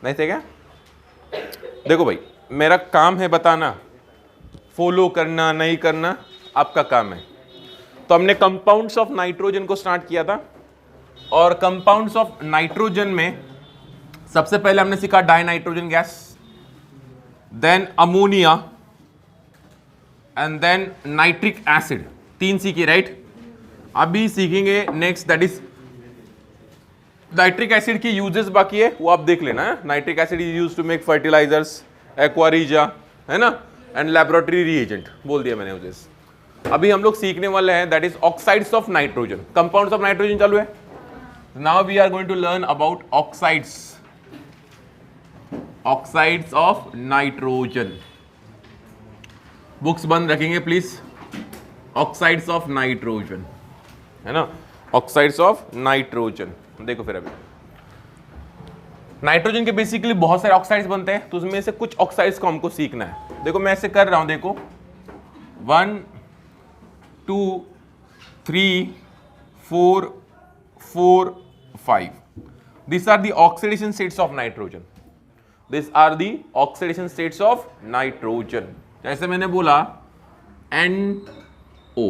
नहीं थे क्या? देखो भाई, मेरा काम है बताना, फॉलो करना नहीं करना आपका काम है। तो हमने कंपाउंड्स ऑफ नाइट्रोजन को स्टार्ट किया था, और कंपाउंड्स ऑफ नाइट्रोजन में सबसे पहले हमने सीखा dinitrogen gas, then ammonia and then nitric acid. 3 सीखे, राइट? अभी सीखेंगे next, that is nitric acid की यूजेस बाकी है, वो आप देख लेना है। Nitric acid is used to make fertilizers, aqua regia, है ना, एंड लैबोरेटरी रिएजेंट, बोल दिया मैंने यूजेस। अभी हम लोग सीखने वाले हैं that is oxides of nitrogen. Compounds of nitrogen चालू है, now we are going to learn about oxides, oxides of nitrogen. Books बंद रखेंगे प्लीज। ऑक्साइड्स ऑफ नाइट्रोजन, है ना, ऑक्साइड्स ऑफ नाइट्रोजन। देखो फिर अभी नाइट्रोजन के बेसिकली बहुत सारे ऑक्साइड्स बनते हैं, तो उसमें से कुछ ऑक्साइड्स को हमको सीखना है। देखो मैं ऐसे कर रहा हूं, देखो 1 2 3 4 4 5, these are the oxidation states of nitrogen, these are the oxidation states of nitrogen। जैसे मैंने बोला NO,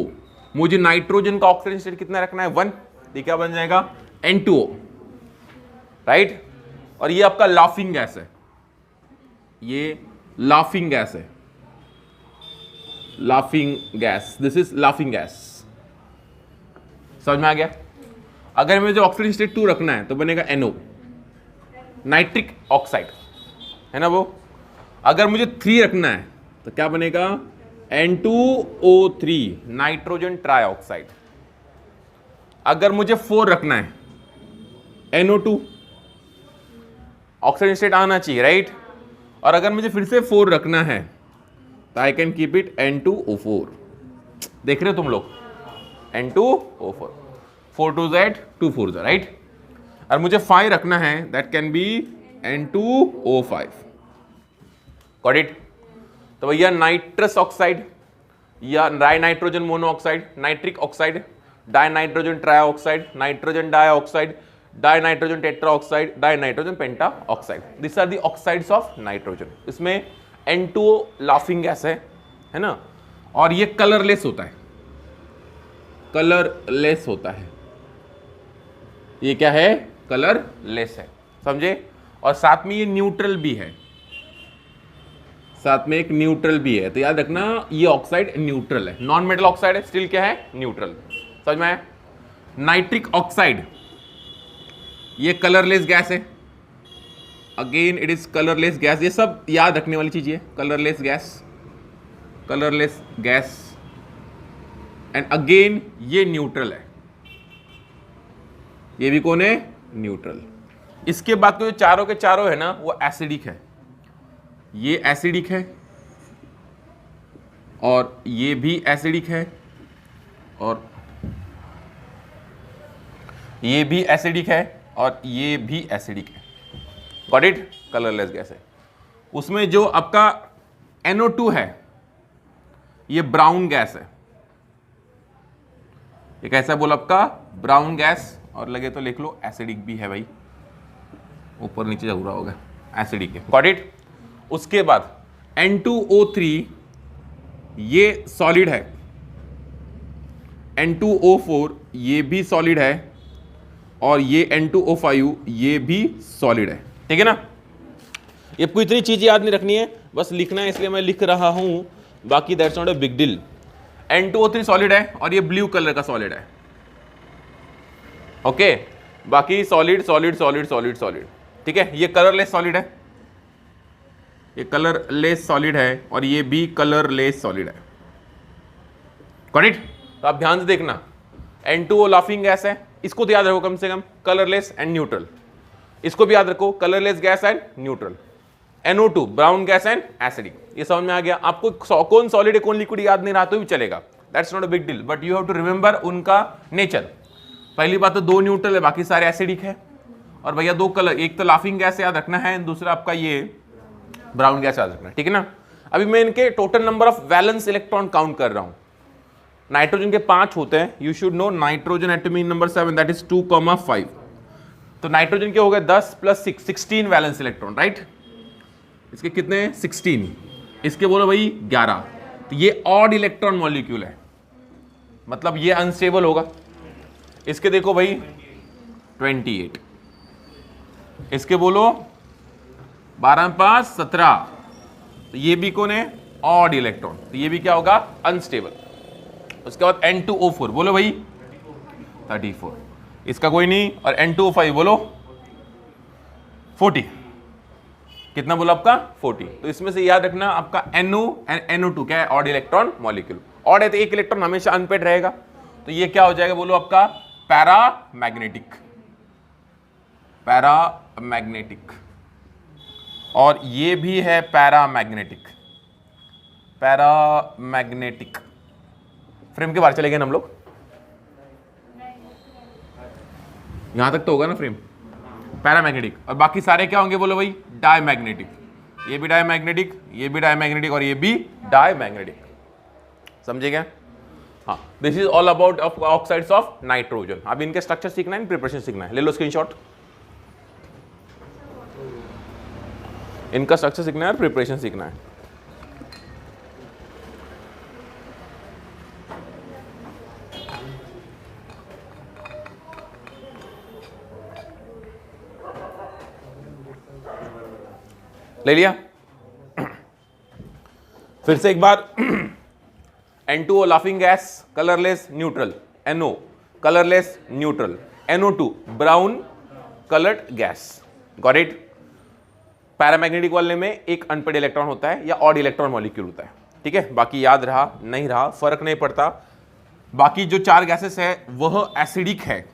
मुझे नाइट्रोजन का ऑक्सीडेशन स्टेट कितना रखना है? 1, ये क्या बन जाएगा? N2O, right? और ये आपका लाफिंग गैस है, ये लाफिंग गैस है, laughing gas, this is laughing gas. समझ में आ गया? अगर मुझे ऑक्सीडेशन स्टेट 2 रखना है तो बनेगा NO, नाइट्रिक ऑक्साइड, है ना वो। अगर मुझे 3 रखना है तो क्या बनेगा? N2O3, nitrogen trioxide. अगर मुझे 4 रखना है, NO2, ऑक्सीडेशन स्टेट आना चाहिए, राइट? और अगर मुझे फिर से 4 रखना है तो I can keep it N2O4। देख रहे हो तुम लोग? N2O4, 4 2 Z 2 4 Z, right? और मुझे 5 रखना है, that can be N2O5। Got it? तो भैया नाइट्रस ऑक्साइड या nitrogen monoxide, nitric oxide, dinitrogen trioxide, nitrogen dioxide, dinitrogen tetroxide, dinitrogen pentoxide, this are the oxides of nitrogen. इसमें N2O लाफिंग गैस है ना, और ये कलरलेस होता है, कलरलेस होता है। ये क्या है? कलरलेस है, समझे? और साथ में ये न्यूट्रल भी है, साथ में एक न्यूट्रल भी है, तो याद रखना ये ऑक्साइड न्यूट्रल है। नॉन मेटल ऑक्साइड है, स्टिल क्या है? न्यूट्रल। समझ में आया? नाइट्रिक ऑक्साइड ये कलरलेस गैस है, again it is colourless gas. ये सब याद रखने वाली चीज है, colourless gas, colourless gas, and again ये न्यूट्रल है। ये भी कौन है? न्यूट्रल। इसके बाद तो जो चारों के चारों है ना, वो एसिडिक है। ये एसिडिक है, और ये भी एसिडिक है, और ये भी एसिडिक है, और ये भी एसिडिक है। Got it? कलरलेस गैस है। उसमें जो आपका NO2 है, ये ब्राउन गैस है। ये कैसा बोला आपका? ब्राउन गैस, और लगे तो लिख लो एसिडिक भी है भाई, ऊपर नीचे जरूर होगा, एसिडिक है। Got it? उसके बाद N2O3 ये सॉलिड है, N2O4 ये भी सॉलिड है, और ये N2O5 ये भी सॉलिड है। ठीक है ना? ये कोई इतनी चीज याद नहीं रखनी है, बस लिखना है, इसलिए मैं लिख रहा हूं, बाकी that's not a big deal. N2O3 solid है, और ये ब्लू कलर का सॉलिड है। ओके, बाकी solid solid solid solid solid. ठीक है, ये कलरलेस सॉलिड है, ये कलरलेस सॉलिड है, और ये भी कलरलेस सॉलिड है। Got it? तो आप ध्यान से देखना, N2O लाफिंग गैस है, इसको तो याद रखो कम से कम, कलरलेस एंड न्यूट्रल। इसको भी याद रखो, colourless gas and neutral. NO2 brown gas and acidic. ये समझ में आ गया? आपको कौन सॉलिड है कौन लिक्विड याद नहीं रहा तो भी चलेगा, that's not a big deal, but you have to remember उनका नेचर। पहली बात तो 2 न्यूट्रल है, बाकी सारे एसिडिक है, और भैया 2 कलर, एक तो लाफिंग गैस याद रखना है, दूसरा आपका ये ब्राउन गैस याद रखना है। ठीक है ना? अभी मैं इनके total number of valence electron count कर रहा हूं। नाइट्रोजन के 5 होते हैं, you should know. Nitrogen atomic number 7, that is 2,5। तो नाइट्रोजन के हो गए 10 + 6 16 वैलेंस इलेक्ट्रॉन, राइट। इसके कितने हैं 16, इसके बोलो भाई 11। तो ये ऑड इलेक्ट्रॉन मॉलिक्यूल है, मतलब ये अनस्टेबल होगा। इसके देखो भाई 28, इसके बोलो 12 × 5 = 17, तो ये भी कौन है ऑड इलेक्ट्रॉन, तो ये भी क्या होगा अनस्टेबल। उसके बाद N2O4 बोलो भाई 34, इसका कोई नहीं, और N2O5 बोलो 40, कितना बोला आपका 40। तो इसमें से याद रखना आपका NO एंड NO2 क्या है ऑड इलेक्ट्रॉन मॉलिक्यूल। ऑड है तो एक इलेक्ट्रॉन हमेशा अनपेड रहेगा, तो ये क्या हो जाएगा बोलो आपका पैरामैग्नेटिक, पैरामैग्नेटिक, और ये भी है पैरामैग्नेटिक, पैरामैग्नेटिक। फ्रेम के बाहर चले गए ना हम लोग, यहां तक तो होगा ना फ्रेम, पैरामैग्नेटिक। और बाकी सारे क्या होंगे बोलो भाई डायमैग्नेटिक, ये भी डायमैग्नेटिक, ये भी डायमैग्नेटिक, और ये भी डायमैग्नेटिक। समझे क्या? हाँ, this is all about oxides of nitrogen. अब इनके स्ट्रक्चर सीखना है, प्रिपरेशन सीखना है, ले लो स्क्रीनशॉट। इनका स्ट्रक्चर सीखना है और प्रिपरेशन सीखना है। ले लिया? फिर से एक बार N2O laughing gas colourless neutral, NO colourless neutral, NO2 brown coloured gas, got it. Paramagnetic वाले में एक अनपेड इलेक्ट्रॉन होता है या ऑड इलेक्ट्रॉन मॉलिक्यूल होता है, ठीक है। बाकी याद रहा नहीं रहा फर्क नहीं पड़ता। बाकी जो 4 गैसेस है वह एसिडिक है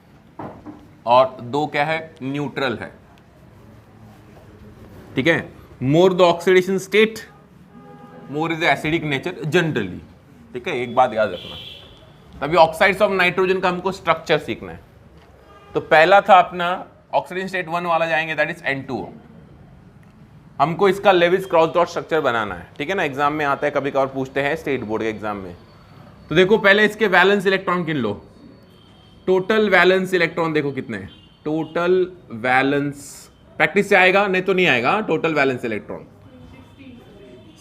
और 2 क्या है न्यूट्रल है, ठीक है। More the oxidation state more is the acidic nature generally, ठीक है। एक बात याद रखना, तभी ऑक्साइड्स ऑफ नाइट्रोजन का हमको स्ट्रक्चर सीखना है। तो पहला था अपना ऑक्सीडेशन स्टेट 1 वाला जाएंगे, दैट इज N2O। हमको इसका लेविस क्रॉस डॉट स्ट्रक्चर बनाना है, ठीक है ना। एग्जाम में आता है, कभी कभार पूछते हैं स्टेट बोर्ड के एग्जाम में। तो देखो पहले इसके वैलेंस इलेक्ट्रॉन गिन लो, टोटल वैलेंस इलेक्ट्रॉन देखो कितने हैं, टोटल वैलेंस, प्रैक्टिस से आएगा नहीं तो नहीं आएगा। Total valence electron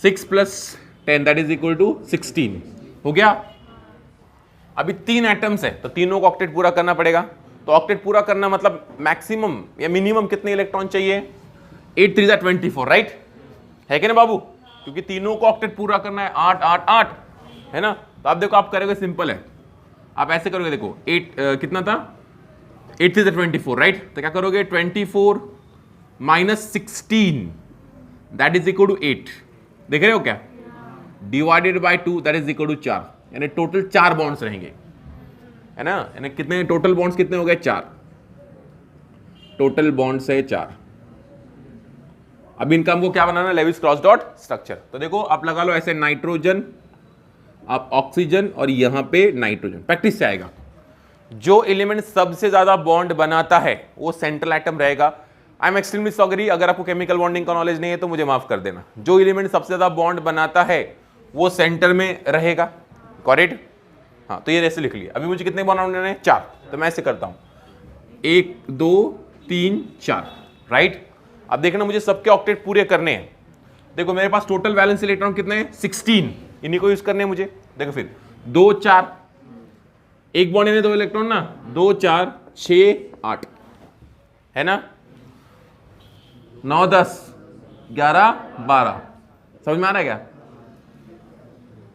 6 + 10 that is equal to 16 हो गया। अभी 3 एटम्स है तो तीनों को ऑक्टेट पूरा करना पड़ेगा। तो ऑक्टेट पूरा करना मतलब मैक्सिमम या मिनिमम कितने इलेक्ट्रॉन चाहिए, 8 × 3 = 24, राइट है कि ना बाबू, क्योंकि तीनों को ऑक्टेट पूरा करना है 8 8 8 है ना। तो आप देखो आप करोगे सिंपल है, आप ऐसे करोगे देखो 8 कितना था 8 × 3 = 24, राइट। तो क्या करोगे 24 - 16 दैट इज इक्वल टू 8, देख रहे हो क्या, divided by 2 that is equal to 4, यानी टोटल 4 बॉन्ड्स रहेंगे, है ना। यानी कितने टोटल बॉन्ड्स कितने हो गए 4, टोटल बॉन्ड्स है 4। अब इनका हमको क्या बनाना है लेविस क्रॉस डॉट स्ट्रक्चर। तो देखो आप लगा लो ऐसे नाइट्रोजन, आप ऑक्सीजन और यहां पे नाइट्रोजन, प्रैक्टिस से आएगा। जो एलिमेंट सबसे ज्यादा बॉन्ड बनाता है वो सेंट्रल एटम रहेगा। आई एम एक्सट्रीमली सॉरी, अगर आपको केमिकल बॉन्डिंग का नॉलेज नहीं है तो मुझे माफ कर देना। जो एलिमेंट सबसे ज्यादा बॉन्ड बनाता है वो सेंटर में रहेगा, करेक्ट। हाँ, तो ये ऐसे लिख लिया। अभी मुझे कितने बॉन्ड बनाने हैं 4, तो मैं ऐसे करता हूं 1 2 3 4, राइट। अब देखना मुझे सबके ऑक्टेट पूरे करने हैं। देखो मेरे पास टोटल वैलेंस इलेक्ट्रॉन कितने हैं 16, इन्हीं को यूज करने हैं मुझे। देखो फिर 2 4, एक बॉन्ड इन्हें 2 इलेक्ट्रॉन ना, 2 4 6 8 है ना, 9 10 11 12, समझ में आ रहा है क्या,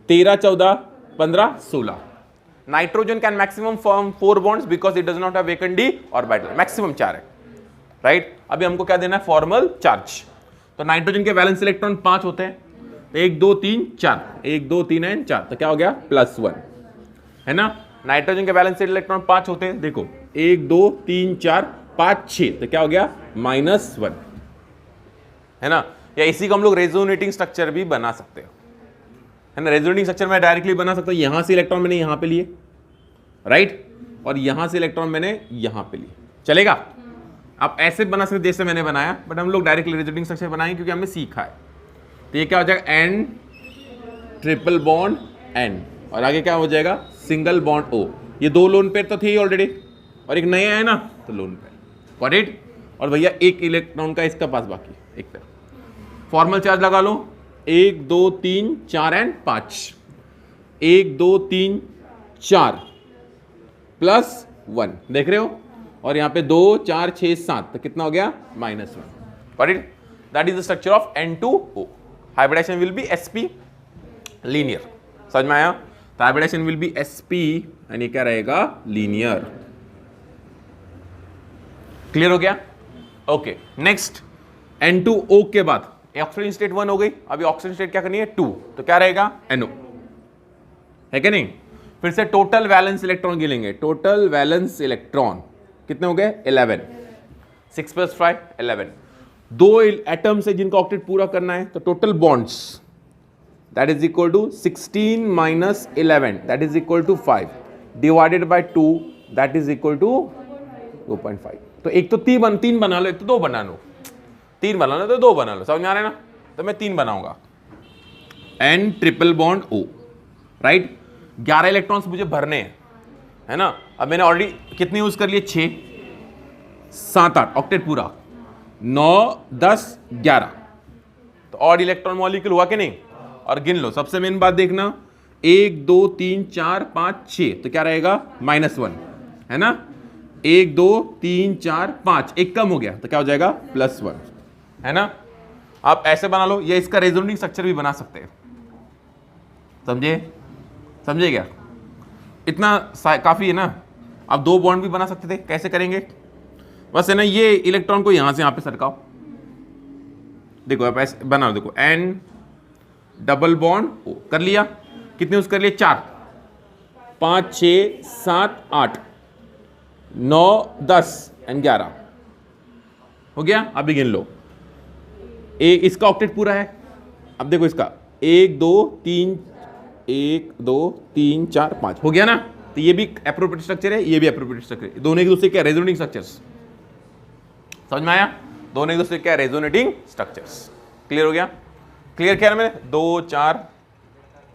13 14 15 16। Nitrogen can maximum form 4 bonds because it does not have vacant D orbital, maximum 4 है, राइट। अभी हमको क्या देना है फॉर्मल चार्ज। तो नाइट्रोजन के वैलेंस इलेक्ट्रॉन 5 होते हैं, 1 2 3 4, 1 2 3 एंड 4, तो क्या हो गया +1, है ना। नाइट्रोजन के वैलेंस इलेक्ट्रॉन 5 होते हैं, देखो 1 2 3 4 5 6, तो क्या हो गया -1, है ना। या इसी को हम लोग रेजोनेटिंग स्ट्रक्चर भी बना सकते हो, है ना। रेजोनेटिंग स्ट्रक्चर में डायरेक्टली बना सकता हूं, यहां से इलेक्ट्रॉन मैंने यहां पे लिए, राइट, और यहां से इलेक्ट्रॉन मैंने यहां पे लिए, चलेगा। आप ऐसे बना सकते जैसे मैंने बनाया, बट हम लोग डायरेक्टली रेजोनेटिंग स्ट्रक्चर बनाएंगे क्योंकि हमने सीखा है। तो ये क्या हो जाएगा N ट्रिपल बॉन्ड N, और आगे क्या हो जाएगा सिंगल बॉन्ड O। ये 2 लोन पेयर तो थे ही ऑलरेडी, और एक नया है ना तो लोन पेयर, गॉट इट। और भैया एक इलेक्ट्रॉन का इसका पास बाकी एक तरफ। फॉर्मल चार्ज लगा लो, 1 2 3 4 एंड 5, 1 2 3 4 प्लस 1, देख रहे हो, और यहाँ पे 2 4 6 7, तो कितना हो गया -1, got it. That is the structure of N2O। Hybridization will be sp linear, समझ में आया। तो hybridization will be sp and ये क्या रहेगा लीनियर। क्लियर हो गया। ओके नेक्स्ट N2O के बाद ऑक्सीजन स्टेट 1 हो गई, अभी ऑक्सीजन स्टेट क्या करनी है 2, तो क्या रहेगा NO, है कि नहीं। फिर से टोटल वैलेंस इलेक्ट्रॉन गिनेंगे, टोटल वैलेंस इलेक्ट्रॉन कितने हो गए 11, 6 + 5 11, दो एटम्स है जिनका ऑक्टेट पूरा करना है, तो total bonds that is equal to 16 - 11 that is equal to 5 divided by 2 that is equal to 2.5। तो एक तो 3 बना लो, एक तो 2 बना लो, 3 बना लो तो 2 बना लो, समझ में आ रहा है ना। तो मैं 3 बनाऊंगा, N triple bond O, right. 11 electrons मुझे भरने हैं, है ना। अब मैंने ऑलरेडी कितने यूज कर लिए 6 7 8 ऑक्टेट पूरा, 9 10 11, तो ऑड इलेक्ट्रॉन मॉलिक्यूल हुआ कि नहीं। और गिन लो, सबसे मेन बात देखना, 1 2 3 4 5 6, तो क्या रहेगा -1, है ना। 1 2 3 4 5, एक कम हो गया तो क्या हो जाएगा +1, है ना। आप ऐसे बना लो, या इसका रेजोनेटिंग स्ट्रक्चर भी बना सकते हैं, समझे क्या, इतना काफी है ना। आप 2 बॉन्ड भी बना सकते थे, कैसे करेंगे, बस है ना, ये इलेक्ट्रॉन को यहां से यहां पे सरकाओ, देखो आप ऐसे बना लो, देखो N डबल बॉन्ड O कर लिया, कितने यूज कर लिए 4 5 6 7 8 9 10 एंड 11 हो गया। अभी गिन लो, इसका ऑक्टेट पूरा है, अब देखो इसका 1 2 3 1 2 3 4 5 हो गया ना। तो ये भी एप्रोप्रिएट स्ट्रक्चर है, ये भी एप्रोप्रिएट स्ट्रक्चर है, दोनों एक दूसरे क्या रेजोनेटिंग स्ट्रक्चर्स, समझ में आया, दोनों एक दूसरे क्या रेजोनेटिंग स्ट्रक्चर्स। क्लियर हो गया, क्लियर किया मैंने, 2 4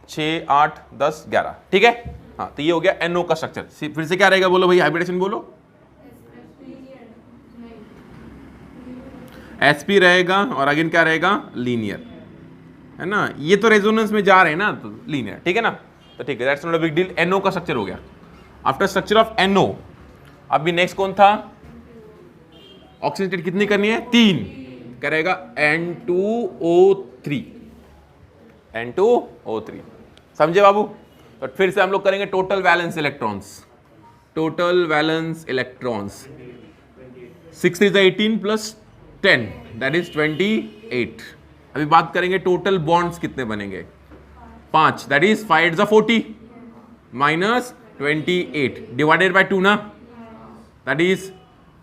6 8 10 11, ठीक है। हाँ, तो ये हो गया NO का स्ट्रक्चर। फिर से क्या रहेगा बोलो भाई, हाइब्रिडेशन बोलो, sp रहेगा, और अगेन क्या रहेगा लीनियर, है ना। ये तो रेजोनेंस में जा रहे हैं ना, तो लीनियर, ठीक है ना। तो ठीक है, that's not a big deal. NO का स्ट्रक्चर हो गया। आफ्टर स्ट्रक्चर ऑफ NO अभी नेक्स्ट कौन था, ऑक्सीजन स्टेट कितनी करनी है 3, क्या रहेगा N2O3, N2O3, समझे बाबू। तो फिर से हम लोग करेंगे total valence electrons, total valence electrons 6 is 18 + 10 that is 28। अभी बात करेंगे टोटल बॉन्ड्स कितने बनेंगे, 5 दैट इज 5 × 40 -28 डिवाइडेड बाय 2 ना, that is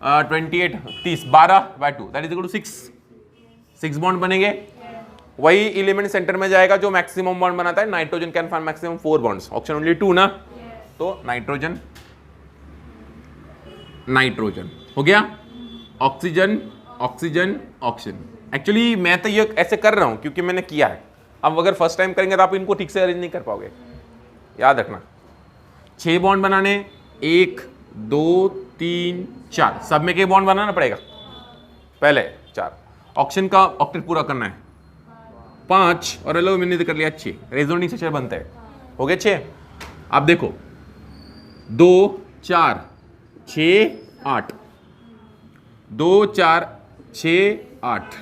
28 30 12/2 that is equal to 6 bond बनेंगे। वही एलिमेंट सेंटर में जाएगा जो मैक्सिमम बॉन्ड बनाता है, nitrogen can find maximum 4 bonds, oxygen only 2 ना, तो नाइट्रोजन हो गया, ऑक्सीजन ऑक्सीजन ऑक्सीजन। एक्चुअली मैं तो ये ऐसे कर रहा हूं क्योंकि मैंने किया है, अब अगर फर्स्ट टाइम करेंगे तो आप इनको ठीक से अरेंज नहीं कर पाओगे, याद रखना। 6 बॉन्ड बनाने, 1 2 3 4, सब में के बॉन्ड बनाना पड़ेगा, पहले 4, ऑक्सीजन का ऑक्टेट पूरा करना है 5, और हेलो मैंने कर लिया 6, रेजोनेटिंग स्ट्रक्चर बनता है, हो गए 6। आप देखो 2 4 6 8, 2 4 6 8,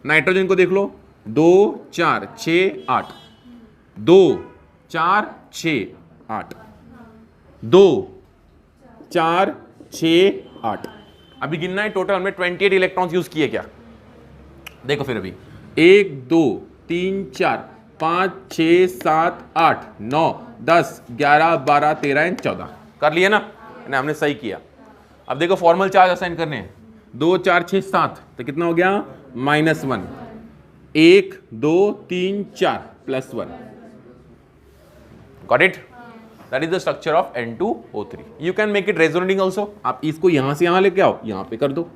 नाइट्रोजन को देख लो 2 4 6 8, 2 4 6 8, 2 4 6 8। अभी गिनना है टोटल हमने 28 इलेक्ट्रॉन्स यूज किए क्या, देखो फिर अभी 1 2 3 4 5 6 7 8 9 10 11 12 13 एंड 14 कर लिए ना, हमने सही किया। अब देखो फॉर्मल चार्ज असाइन करने हैं, 2 4 6 7, तो कितना हो गया -1, 1 2 3 4 +1, got it. That is the structure of N2O3। You can make it resonating also, आप इसको यहां से यहां लेके आओ, यहां पे कर दो,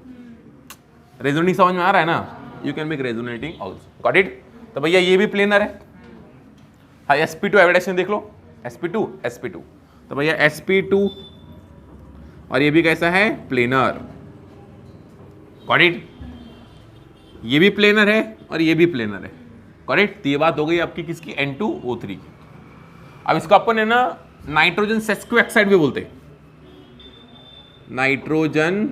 रेजोनेटिंग समझ में आ रहा है ना, you can make resonating also, got it. तो भैया ये भी प्लेनर है, हाँ sp2 हाइब्रिडेशन देख लो, sp2 तो भैया sp2, और ये भी कैसा है प्लेनर, करेक्ट, ये भी प्लेनर है और ये भी प्लेनर है, करेक्ट। तो ये बात हो गई आपकी किसकी, N2O3 की। अब इसको अपन है ना नाइट्रोजन सेस्क्यू ऑक्साइड भी बोलते हैं, नाइट्रोजन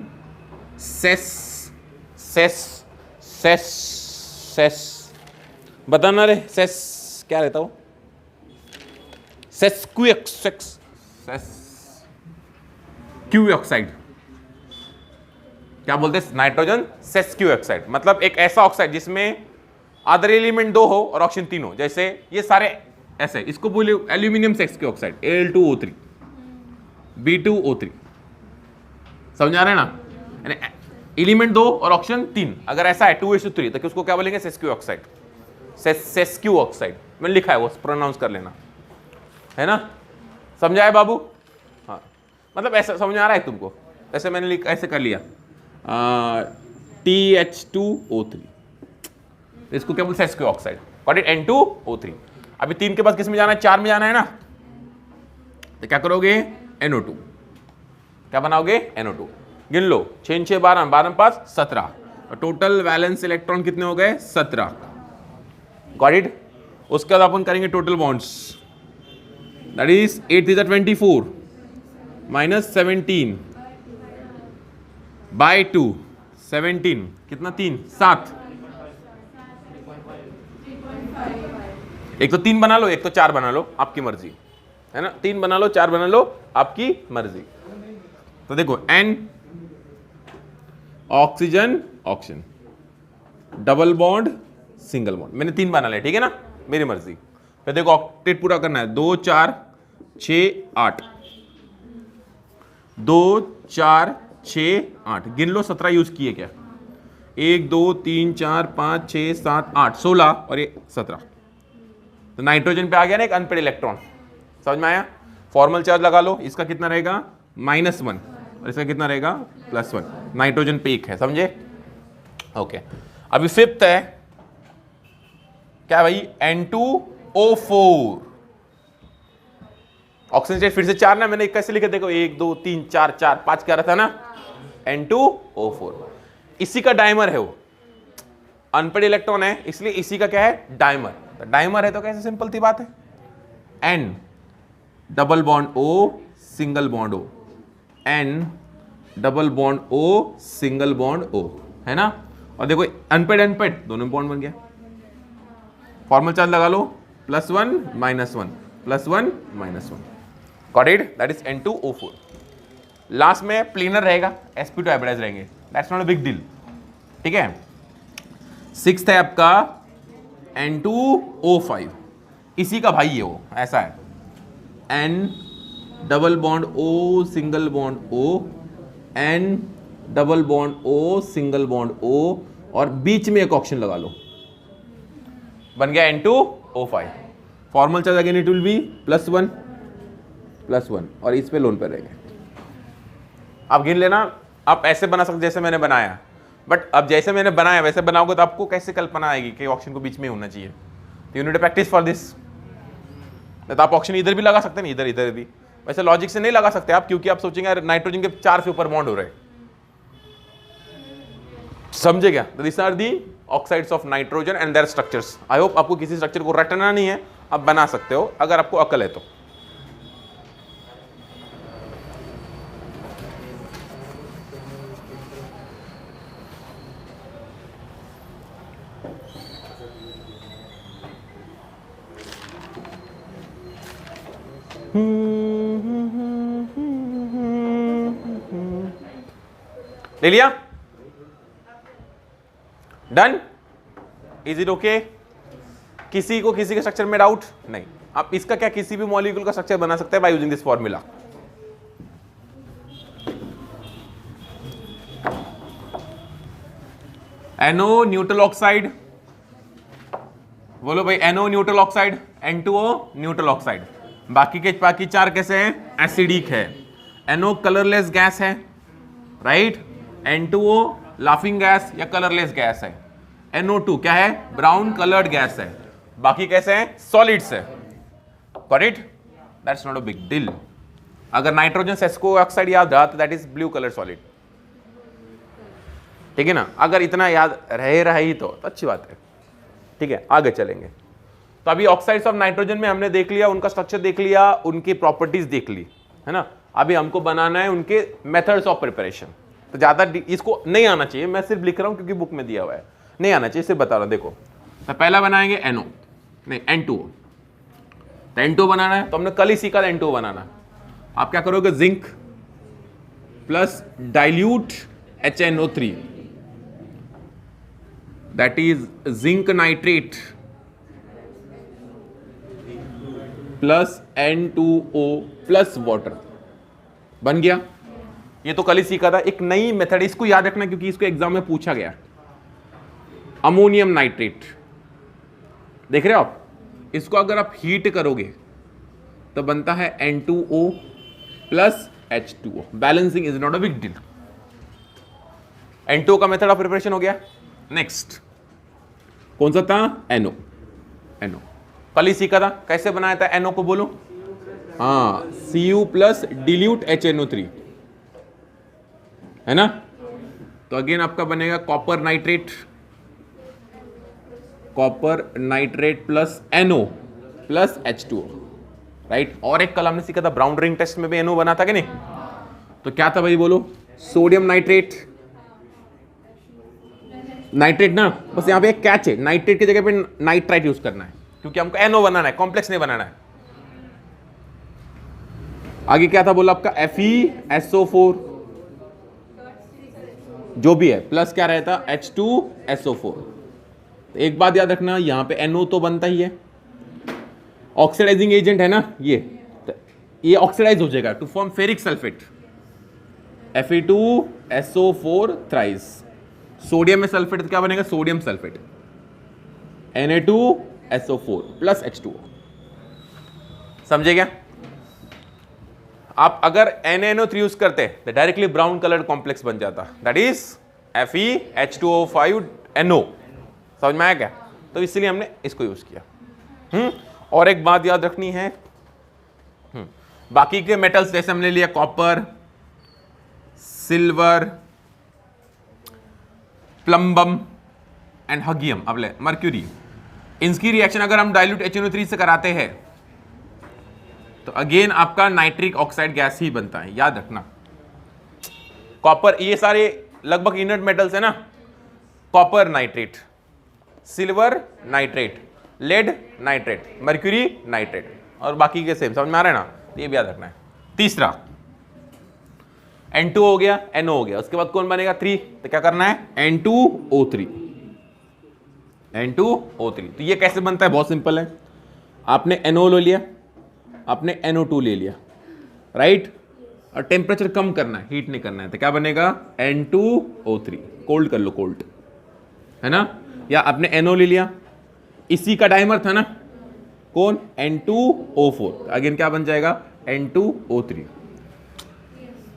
सेस बताना रे, सेस क्या रहता हो, सेस्क्यू ऑक्साइड क्या बोलते हैं, नाइट्रोजन सेस्क्यू ऑक्साइड, मतलब एक ऐसा ऑक्साइड जिसमें अदर एलिमेंट 2 हो और ऑक्सीजन 3 हो, जैसे ये सारे ऐसे, इसको बोले aluminium sesqui oxide Al2O3 B2O3, समझ आ रहे हैं ना, एलिमेंट 2 और ऑक्सीजन 3, अगर ऐसा है 2:3 तो उसको क्या बोलेंगे, सेस्क्यू ऑक्साइड, सेस्क्यू ऑक्साइड मैंने लिखा है, वो प्रोनाउंस कर लेना, है ना, समझा है बाबू। हाँ मतलब ऐसा समझ आ रहा है तुमको, ऐसे मैंने ऐसे कर लिया TH2O3, इसको क्या बोलते हैं, sesqui oxide, got it, N2O3। अभी 3 के बाद किस में जाना है, 4 में जाना है ना, तो क्या करोगे, NO2, क्या बनाओगे, NO2, गिन लो 6 6 12 12 5 17, और टोटल वैलेंस इलेक्ट्रॉन कितने हो गए, 17, गॉट इट। उसके बाद अपन करेंगे total bonds, that is 8 3 24 minus 17 by 2, 17 कितना, 3 7, एक तो 3 बना लो, एक तो 4 बना लो, आपकी मर्जी, है ना, 3 बना लो 4 बना लो, आपकी मर्जी। तो देखो N oxygen oxygen, double bond single bond, मैंने 3 बना लिया, ठीक है ना, मेरी मर्जी। फिर देखो ऑक्टेट पूरा करना है, 2 4 6 8, 2 4 6 8, गिन लो 17 यूज किए क्या, 1 2 3 4 5 6 7 8 16 और ये 17, तो नाइट्रोजन पे आ गया ना एक अनपेड इलेक्ट्रॉन, समझ में आया। फॉर्मल चार्ज लगा लो, इसका कितना रहेगा -1 और इसका कितना रहेगा +1, नाइट्रोजन पे एक है, समझे, ओके। अभी 5th है क्या भाई, N2O4, ऑक्सीजन स्टेट फिर से 4 ना, मैंने कैसे लिखे देखो, 1 2 3 4 4 5 क्या रहता है ना, N2O4, इसी का डाइमर है, वो अनपेड इलेक्ट्रॉन है इसलिए इसी का क्या है, डाइमर। तो डाइमर है तो कैसे, सिंपल सी बात है, N double bond O single bond O, N double bond O single bond O, है ना। और देखो अनपेड अनपेड दोनों में बॉन्ड बन गया, फॉर्मल चार्ज लगा लो, +1 -1 +1 -1, got it, that is N2O4। Last में प्लेनर रहेगा, sp2 हाइब्रिडाइज रहेंगे, that's not a big deal, ठीक है। 6th है आपका N2O5, इसी का भाई है वो, ऐसा है, N double bond O single bond O, N double bond O single bond O, और बीच में एक ऑक्सीजन लगा लो, बन गया N2O5। Formal charge again it will be +1 और इस पे लोन पर रहेगा। आप गिन लेना, आप ऐसे बना सकते जैसे मैंने बनाया, बट अब जैसे मैंने बनाया वैसे बनाओगे तो आपको कैसे कल्पना आएगी कि ऑक्सीजन को बीच में होना चाहिए, तो you need to practice for this. तो आप ऑक्सीजन इधर भी लगा सकते हैं, इधर इधर भी, वैसे लॉजिक से नहीं लगा सकते आप, क्योंकि आप सोचेंगे नाइट्रोजन के 4 से ऊपर बॉन्ड हो रहे हैं, समझे क्या। This are the oxides of nitrogen and their structures. I hope आपको किसी स्ट्रक्चर को रटना नहीं है, आप बना सकते हो अगर आपको अकल है तो। ले लिया, डन, इज इट ओके। किसी को किसी के स्ट्रक्चर में डाउट नहीं। आप इसका क्या किसी भी मॉलिक्यूल का स्ट्रक्चर बना सकते हैं by using this formula. NO neutral oxide, बोलो भाई NO neutral oxide, N2O neutral oxide. बाकी 4 कैसे हैं, एसिडिक है। NO कलरलेस गैस है, राइट। N2O लाफिंग गैस या कलरलेस गैस है। NO2 क्या है, ब्राउन कलर्ड गैस है। बाकी कैसे हैं, सॉलिड्स है, got it, that's not a big deal. अगर नाइट्रोजन सेस्को ऑक्साइड याद रहा तो that is blue colour solid. ठीक है ना, अगर इतना याद रह रहा ही तो अच्छी बात है। ठीक है, आगे चलेंगे। तो अभी ऑक्साइड्स ऑफ नाइट्रोजन में हमने देख लिया, उनका स्ट्रक्चर देख लिया, उनकी प्रॉपर्टीज देख ली, है ना। अभी हमको बनाना है उनके मेथड्स ऑफ प्रिपरेशन। तो ज्यादा इसको नहीं आना चाहिए, मैं सिर्फ लिख रहा हूं क्योंकि बुक में दिया हुआ है, नहीं आना चाहिए, सिर्फ बता रहा हूं। देखो, तो पहला बनाएंगे NO, नहीं N2O। तो N2O बनाना है, तो हमने कल ही सीखा था N2O बनाना। आप क्या करोगे, zinc plus dilute HNO3, that is zinc nitrate plus N2O plus water, बन गया। ये तो कल ही सीखा था, एक नई मेथड, इसको याद रखना क्योंकि इसको एग्जाम में पूछा गया। अमोनियम नाइट्रेट, देख रहे हो आप, इसको अगर आप हीट करोगे तो बनता है N2O plus H2O। Balancing is not a big deal. N2O का मेथड ऑफ प्रिपरेशन हो गया। नेक्स्ट कौन सा था, NO। कल ही सीखा था, कैसे बनाया था NO को, बोलो। हाँ, Cu प्लस डिल्यूट HNO3, है ना। तो अगेन आपका बनेगा copper nitrate plus NO plus H2O, right. और एक कल हमने सीखा था ब्राउन रिंग टेस्ट में भी NO बना था कि नहीं, तो क्या था भाई, बोलो। सोडियम नाइट्रेट ना, बस यहाँ पे एक कैच है, नाइट्रेट की जगह पे नाइट्राइट यूज करना है क्योंकि हमको NO बनाना है, कॉम्प्लेक्स नहीं बनाना है। आगे क्या था बोला आपका, FeSO4 जो भी है, प्लस क्या रहता, H2SO4। तो एक बात याद रखना, यहां पे NO तो बनता ही है, ऑक्सीडाइजिंग एजेंट है ना ये ऑक्सीडाइज हो जाएगा to form ferric sulphate, Fe2SO4 thrice. Sodium में सल्फेट तो क्या बनेगा, sodium sulphate, Na2SO4 plus H2O। समझे क्या? आप अगर NaNO3 यूज करते तो डायरेक्टली ब्राउन कलर कॉम्प्लेक्स बन जाता, दैट इज FeH2O5NO। समझ में आया क्या? तो इसलिए हमने इसको यूज किया। और एक बात याद रखनी है, बाकी के मेटल्स जैसे हमने लिया कॉपर, सिल्वर, प्लम्बम एंड हगियम, अब ले मर्क्यूरी, इनकी रिएक्शन अगर हम डाइल्यूट HNO3 से कराते हैं तो अगेन आपका नाइट्रिक ऑक्साइड गैस ही बनता है, याद रखना। कॉपर, ये सारे लगभग इनर्ट मेटल्स है ना, copper nitrate, silver nitrate, lead nitrate, mercury nitrate, और बाकी के सेम। समझ में आ रहा है ना? ये भी याद रखना है। तीसरा N2 हो गया, NO हो गया, उसके बाद कौन बनेगा 3, तो क्या करना है N2O3। तो ये कैसे बनता है, बहुत सिंपल है। आपने NO ले लिया, आपने NO2 ले लिया, राइट, और टेम्परेचर कम करना है, हीट नहीं करना है, तो क्या बनेगा N2O3। कोल्ड कर लो, कोल्ड, है ना। या आपने NO ले लिया, इसी का डाइमर था ना, कौन, N2O4, अगेन क्या बन जाएगा N2O3।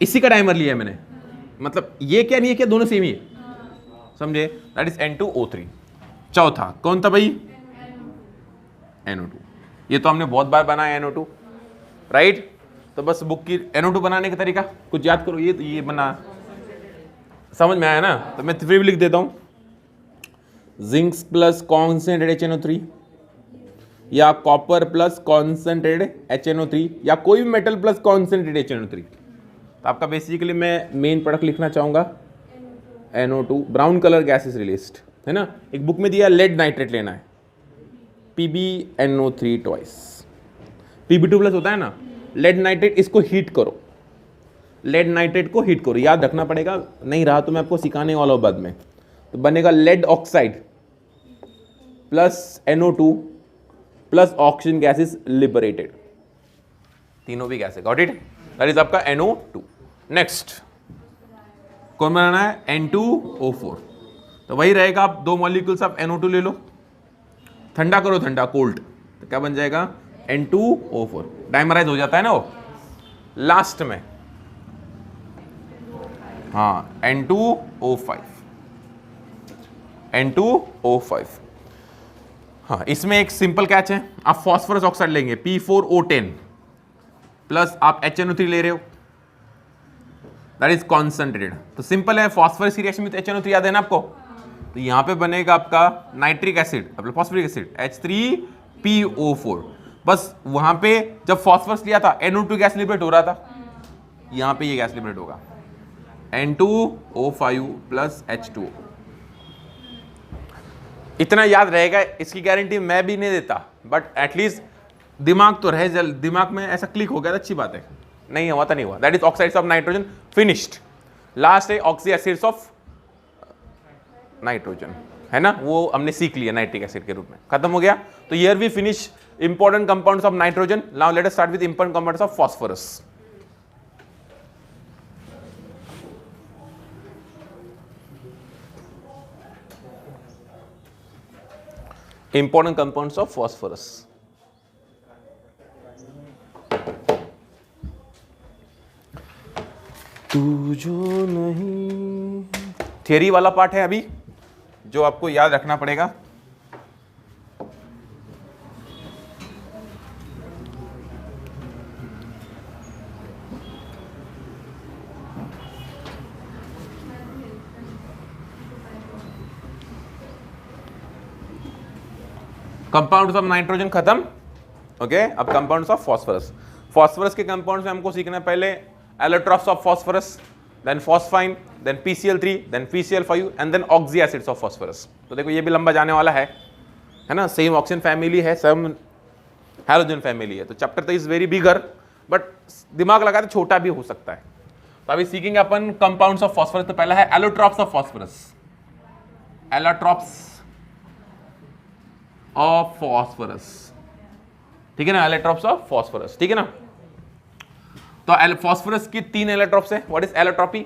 इसी का डाइमर लिया है मैंने, मतलब ये क्या नहीं है, क्या दोनों सेम ही है, समझे, दैट इज N2O3। चौथा कौन था भाई, NO2। ये तो हमने बहुत बार बनाया NO2, राइट। तो बस बुक की NO2 बनाने का तरीका कुछ याद करो, ये बना, समझ में आया ना। तो मैं फिर भी लिख देता हूं, जिंक प्लस कॉन्सेंट्रेटेड HNO3 या कॉपर प्लस कॉन्सेंट्रेटेड HNO3 या कोई भी मेटल प्लस कॉन्सेंट्रेटेड HNO3। तो आपका बेसिकली मैं मेन प्रोडक्ट लिखना चाहूंगा NO2, brown colour gas is released, है ना। एक बुक में दिया लेड नाइट्रेट लेना है, PbNO3 ट्वाइस, Pb2 प्लस होता है ना, लेड नाइट्रेट, इसको हीट करो, लेड नाइट्रेट को हीट करो, याद रखना पड़ेगा, नहीं रहा तो मैं आपको सिखाने वाला हूं बाद में। तो बनेगा lead oxide plus NO2 plus oxygen gas is liberated, तीनों भी गैस है, गॉट इट, दैट इज आपका NO2। नेक्स्ट कौन बनाना है N2O4। तो वही रहेगा, आप दो मॉलिक्यूल्स आप NO2 ले लो, ठंडा करो, ठंडा, कोल्ड, तो क्या बन जाएगा N2O4, डाइमराइज हो जाता है ना वो लास्ट में, हाँ N2O5। हाँ, इसमें एक सिंपल कैच है, आप फॉस्फोरस ऑक्साइड लेंगे P4O10 प्लस आप HNO3 ले रहे हो, दैट इज कॉन्सेंट्रेटेड। तो सिंपल है, फॉस्फोरस की रिएक्शन विद HNO3 याद है ना आपको, तो यहां पे बनेगा आपका नाइट्रिक एसिड, मतलब फॉस्फोरिक एसिड H3PO4। बस वहां पे जब फॉस्फोरस लिया था NO2 गैस लिबरेट हो रहा था, यहां पे ये गैस लिबरेट होगा N2O5 प्लस H2O। इतना याद रहेगा, इसकी गारंटी मैं भी नहीं देता, बट एटलीस्ट दिमाग तो रहे, दिमाग में ऐसा क्लिक हो गया तो अच्छी बात है। नहीं हुआ तो नहीं हुआ। That is oxides of nitrogen finished. Last है ऑक्सी एसिड्स ऑफ नाइट्रोजन, है ना, वो हमने सीख लिया नाइट्रिक एसिड के रूप में, खत्म हो गया। तो here we finish important compounds of nitrogen. Now let us start with important compounds of phosphorus. Important compounds of phosphorus. तू जो नहीं, थियरी वाला पार्ट है अभी जो आपको याद रखना पड़ेगा। कंपाउंड्स ऑफ नाइट्रोजन खत्म, ओके। अब कंपाउंड्स ऑफ फॉस्फोरस। फॉस्फोरस के कंपाउंड्स में हमको सीखना है पहले allotropes of phosphorus, then phosphine, then PCl3, then PCl5 and then oxy acids of phosphorus. तो देखो ये भी लंबा जाने वाला है ना, सेम ऑक्सीजन फैमिली है, सेम हैलोजन फैमिली है, तो चैप्टर तो इज वेरी बिगर, बट दिमाग लगा तो छोटा भी हो सकता है। तो अभी सीखेंगे अपन कंपाउंड्स ऑफ फॉस्फोरस। तो पहला है allotropes of phosphorus, allotropes of phosphorus, ठीक है ना, एलोट्रॉप्स ऑफ फॉस्फोरस, ठीक है ना। तो फॉस्फोरस की 3 एलोट्रॉप्स है। What is allotropy?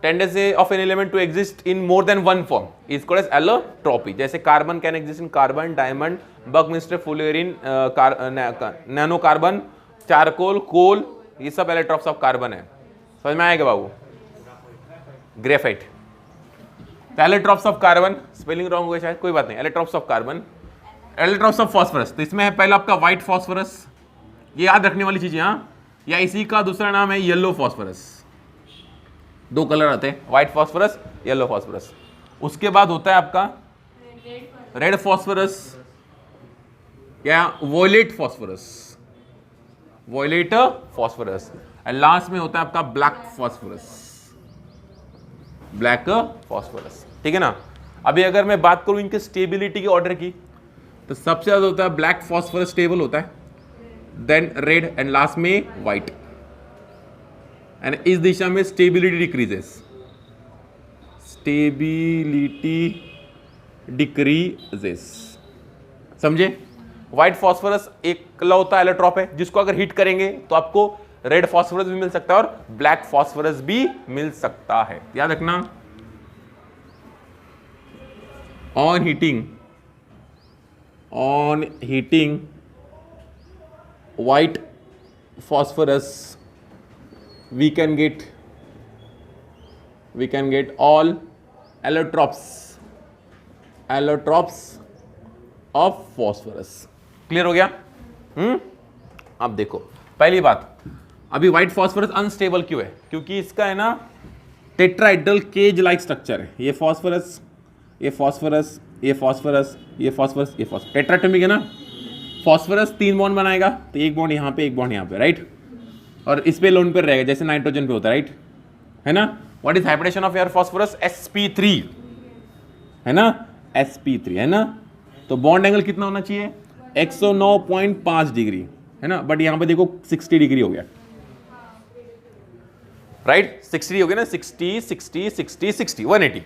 Tendency of an element to exist in more than one form is called as allotropy. जैसे carbon can exist in carbon, diamond, Buckminster, fullerene, nano carbon, charcoal, coal, ये सब allotropes of carbon है। समझ में आएगा बाबू? Graphite. Allotropes of carbon, spelling wrong हुआ शायद, कोई बात नहीं। Allotropes of carbon, allotropes of phosphorus. तो इसमें है पहला आपका व्हाइट फॉस्फोरस, ये याद रखने वाली चीज है, हाँ। या इसी का दूसरा नाम है येलो फॉस्फोरस। 2 कलर आते हैं, व्हाइट फॉस्फोरस, येलो फॉस्फोरस। उसके बाद होता है आपका रेड फॉस्फोरस या violet phosphorus, violet phosphorus. And last में होता है आपका ब्लैक फॉस्फोरस, ब्लैक फॉस्फोरस, ठीक है ना। अभी अगर मैं बात करूं इनके स्टेबिलिटी के ऑर्डर की, तो सबसे ज्यादा होता है ब्लैक फॉस्फोरस स्टेबल होता है, देन रेड एंड लास्ट में व्हाइट। एंड इस दिशा में स्टेबिलिटी डिक्रीजेस, स्टेबिलिटी डिक्रीजेस, समझे। व्हाइट फॉस्फोरस एक लौता एलोट्रॉप है जिसको अगर हिट करेंगे तो आपको रेड फॉस्फोरस भी मिल सकता है और ब्लैक फॉस्फोरस भी मिल सकता है, याद रखना। On heating white phosphorus we can get all allotropes of phosphorus। Clear हो गया? अब देखो पहली बात, अभी व्हाइट फॉस्फोरस अनस्टेबल क्यों है? क्योंकि इसका है ना टेट्राहेड्रल केज लाइक स्ट्रक्चर है। ये फॉस्फोरस, ये फॉस्फोरस, ये फॉस्फोरस, ये फॉस्फोरस, ये फॉस्फोरस, टेट्राटॉमिक है ना। फॉस्फोरस 3 बॉन्ड बनाएगा, तो 1 बॉन्ड यहाँ पे, 1 बॉन्ड यहाँ पे, राइट। और इस पे लोन पे रहेगा जैसे नाइट्रोजन पे होता है, राइट, है ना। What is hybridisation of your phosphorus? sp3, है ना, sp3, है ना। तो बॉन्ड एंगल कितना होना चाहिए? 109.5 डिग्री, है ना। बट यहाँ पे देखो 60 डिग्री हो गया, राइट। 60 हो गया ना, 60 60 60 60 180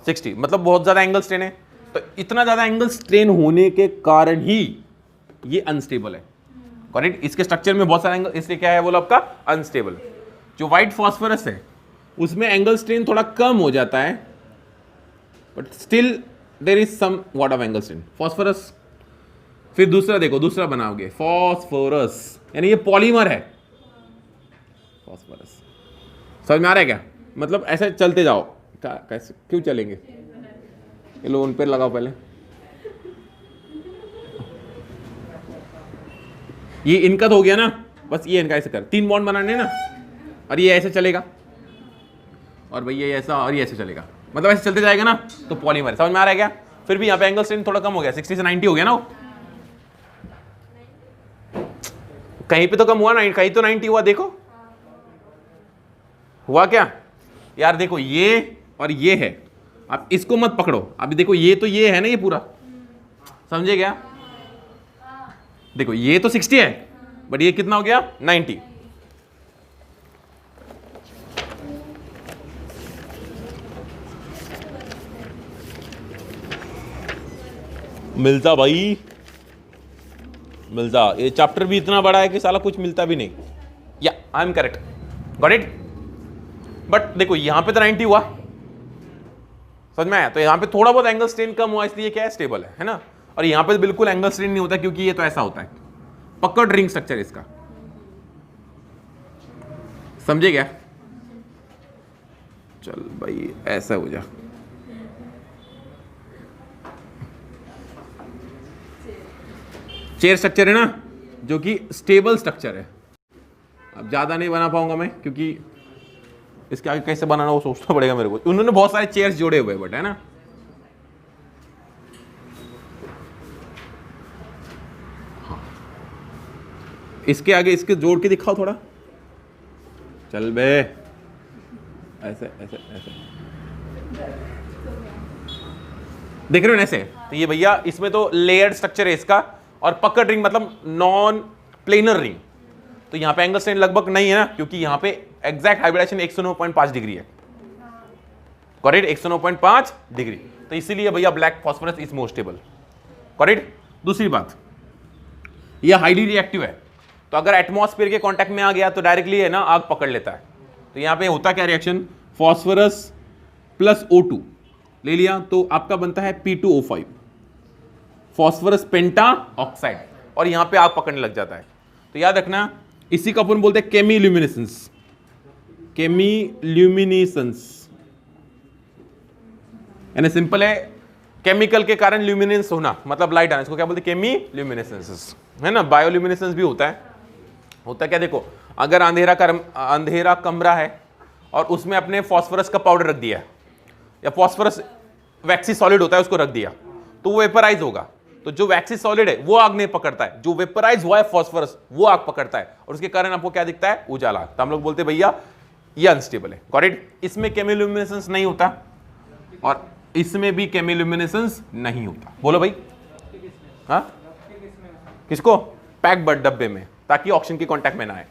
60, मतलब बहुत ज्यादा एंगल स्ट्रेन है। तो इतना ज्यादा एंगल स्ट्रेन होने के कारण ही ये अनस्टेबल है, करेक्ट। इसके स्ट्रक्चर में बहुत सारा एंगल, इसलिए क्या है बोला आपका अनस्टेबल। जो व्हाइट फॉस्फोरस है उसमें एंगल स्ट्रेन थोड़ा कम हो जाता है, but still there is somewhat of angle strain. Phosphorus, फिर दूसरा देखो, दूसरा बनाओगे फॉस्फोरस, यानी ये पॉलीमर है फॉस्फोरस। समझ में आ रहा है क्या? मतलब ऐसे चलते जाओ, कैसे क्यों चलेंगे? ये लो उन पर लगाओ पहले, ये इनका तो हो गया ना, बस ये इनका ऐसे कर, 3 बॉन्ड बनाने ना, और ये ऐसे चलेगा, और भैया ये ऐसा, और ये ऐसे चलेगा, मतलब ऐसे चलते जाएगा ना, तो पॉलीमर। समझ में आ रहा है क्या? फिर भी यहाँ पे एंगल स्ट्रेंथ थोड़ा कम हो गया, 60 से 90 हो गया ना वो। कहीं पे तो कम हुआ ना, कहीं तो 90 हुआ, देखो हुआ क्या यार। देखो ये और ये है, आप इसको मत पकड़ो। अभी देखो ये तो ये है ना, ये पूरा, समझे क्या? देखो ये तो 60 है, बट ये कितना हो गया? 90। मिलता भाई, मिलता। ये चैप्टर भी इतना बड़ा है कि साला कुछ मिलता भी नहीं। या I am correct, got it. But देखो यहां पे तो 90 हुआ, समझ में आया? तो यहां पे थोड़ा बहुत एंगल स्ट्रेन कम हुआ, इसलिए क्या है, स्टेबल है ना। और यहां पे बिल्कुल एंगल स्ट्रेन नहीं होता, क्योंकि ये तो ऐसा होता है, पकड़ रिंग स्ट्रक्चर इसका, समझे क्या? चल भाई ऐसा हो जा। चेयर स्ट्रक्चर है ना, जो कि स्टेबल स्ट्रक्चर है। अब ज्यादा नहीं बना पाऊंगा मैं, क्योंकि इसके आगे कैसे बनाना वो सोचना पड़ेगा मेरे को। उन्होंने बहुत सारे चेयर्स जोड़े हुए, बट है ना। हाँ, इसके आगे इसके जोड़ के दिखाओ थोड़ा। चल बे, ऐसे ऐसे ऐसे देख रहे हो ऐसे। तो ये भैया इसमें तो लेयर्ड स्ट्रक्चर है इसका, और पकड़ रिंग मतलब नॉन प्लेनर रिंग। तो यहां पे एंगल स्ट्रेन लगभग नहीं है ना, क्योंकि यहां पे एग्जैक्ट हाइब्रिडेशन 109.5 डिग्री है, करेक्ट, 109.5 डिग्री। तो इसीलिए भैया black phosphorus is more stable, correct. दूसरी बात, ये हाईली रिएक्टिव है, तो अगर एटमॉस्फेयर के कांटेक्ट में आ गया तो डायरेक्टली है ना आग पकड़ लेता है। तो यहां पे होता क्या रिएक्शन, फॉस्फोरस प्लस O2 ले लिया, तो आपका बनता है P2O5, फॉस्फोरस पेंटा ऑक्साइड, और यहां पे आग पकड़ने लग जाता है। तो याद रखना, इसी को अपन बोलते हैं केमिल्यूमिनेसेंस, केमिल्यूमिनेसेंस, यानी सिंपल है, केमिकल के कारण ल्यूमिनेंस होना, मतलब लाइट आना, इसको क्या बोलते हैं, केमिल्यूमिनेसेंस, है ना। बायोल्यूमिनेसेंस भी होता है। होता क्या, देखो अगर अंधेरा कमरा है और उसमें अपने फॉस्फोरस का पाउडर रख दिया, या फॉस्फोरस वैक्सी सॉलिड होता है उसको रख दिया, तो वो वेपराइज होगा। तो जो वैक्सी सॉलिड है वो आग नहीं पकड़ता है, जो वेपराइज हुआ है फॉस्फोरस वो आग पकड़ता है, और उसके कारण आपको क्या दिखता है, उजाला। तो हम लोग बोलते हैं भैया ये अनस्टेबल है, करेक्ट। इसमें केमिल्यूमिनेसेंस नहीं होता, और इसमें भी केमिल्यूमिनेसेंस नहीं होता। बोलो भाई, हाँ किसको? पैक बट डब्बे में, ताकि ऑक्सीजन के कांटेक्ट में ना आए।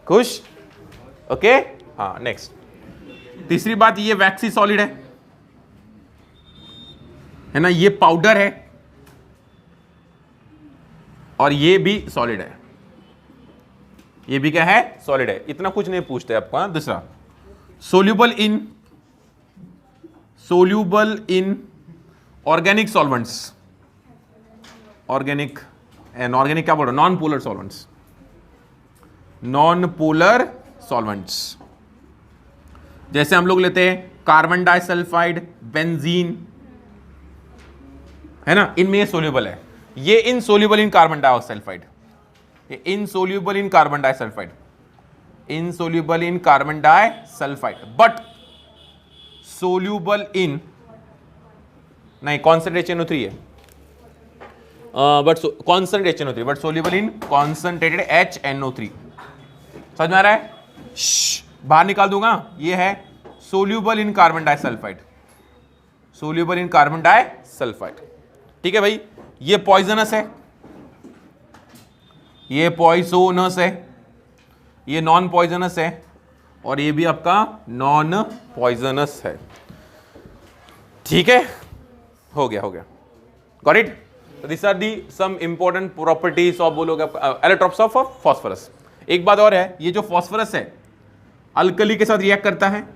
खुश? ओके, हाँ नेक्स्ट। तीसरी बात, ये वैक्सी सॉलिड है ना, ये पाउडर है, और ये भी सॉलिड है। ये भी क्या है, सॉलिड है। इतना कुछ नहीं पूछते आपको। हाँ, दूसरा, soluble in organic solvents, organic organic क्या बोल रहा हूं, non polar solvents, non polar solvents. जैसे हम लोग लेते हैं कार्बन डाइसल्फाइड, बेंजीन, है ना, इनमें ये सोल्यूबल है। ये इनसोल्यूबल इन कार्बन डाइसल्फाइड, ये insoluble in carbon disulphide, insoluble in carbon disulphide, but soluble in, नहीं कॉन्सेंट्रेटेड NO3 है, but concentrated NO3, but soluble in concentrated HNO3। समझ में आ रहा है? बाहर निकाल दूंगा। ये है soluble in carbon disulphide, soluble in carbon disulphide, ठीक है भाई। ये पॉइजनस है, ये पॉइजोनस है, ये नॉन पॉइजनस है, और ये भी आपका नॉन पॉइजनस है, ठीक है। हो गया गॉट इट। तो this are the some important properties of, बोलोगे आपका एलोट्रॉप्स ऑफ फॉस्फोरस। एक बात और है, ये जो फॉस्फोरस है अल्कली के साथ रिएक्ट करता है।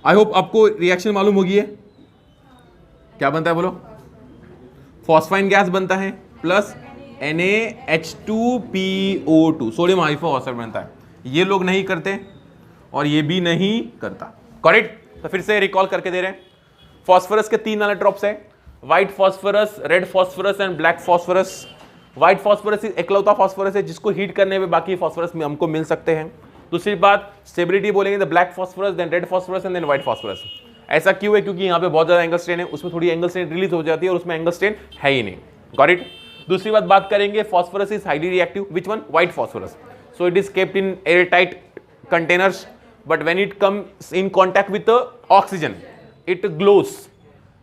आई होप आपको रिएक्शन मालूम होगी है, क्या बनता है बोलो, फॉस्फाइन गैस बनता है प्लस NaH2PO2, सोडियम हाइपोफॉस्फेट बनता है। ये लोग नहीं करते और ये भी नहीं करता, करेक्ट। तो फिर से रिकॉल करके दे रहे हैं, फॉस्फोरस के 3 एलोट्रॉप्स है, white phosphorus, red phosphorus and black phosphorus. White phosphorus एकलौता फॉस्फोरस है जिसको हीट करने में बाकी फॉस्फोरस में हमको मिल सकते हैं। दूसरी बात स्टेबिलिटी बोलेंगे the black phosphorus, then red phosphorus and then white phosphorus. ऐसा क्यों है? क्योंकि यहाँ पे बहुत ज्यादा एंगल स्ट्रेन है, उसमें थोड़ी एंगल स्ट्रेन रिलीज हो जाती है और उसमें एंगल स्ट्रेन है ही नहीं। Got it? दूसरी बात करेंगे phosphorus is highly reactive, which one? White phosphorus. So it is kept in air tight containers, but when it comes in contact with oxygen it glows,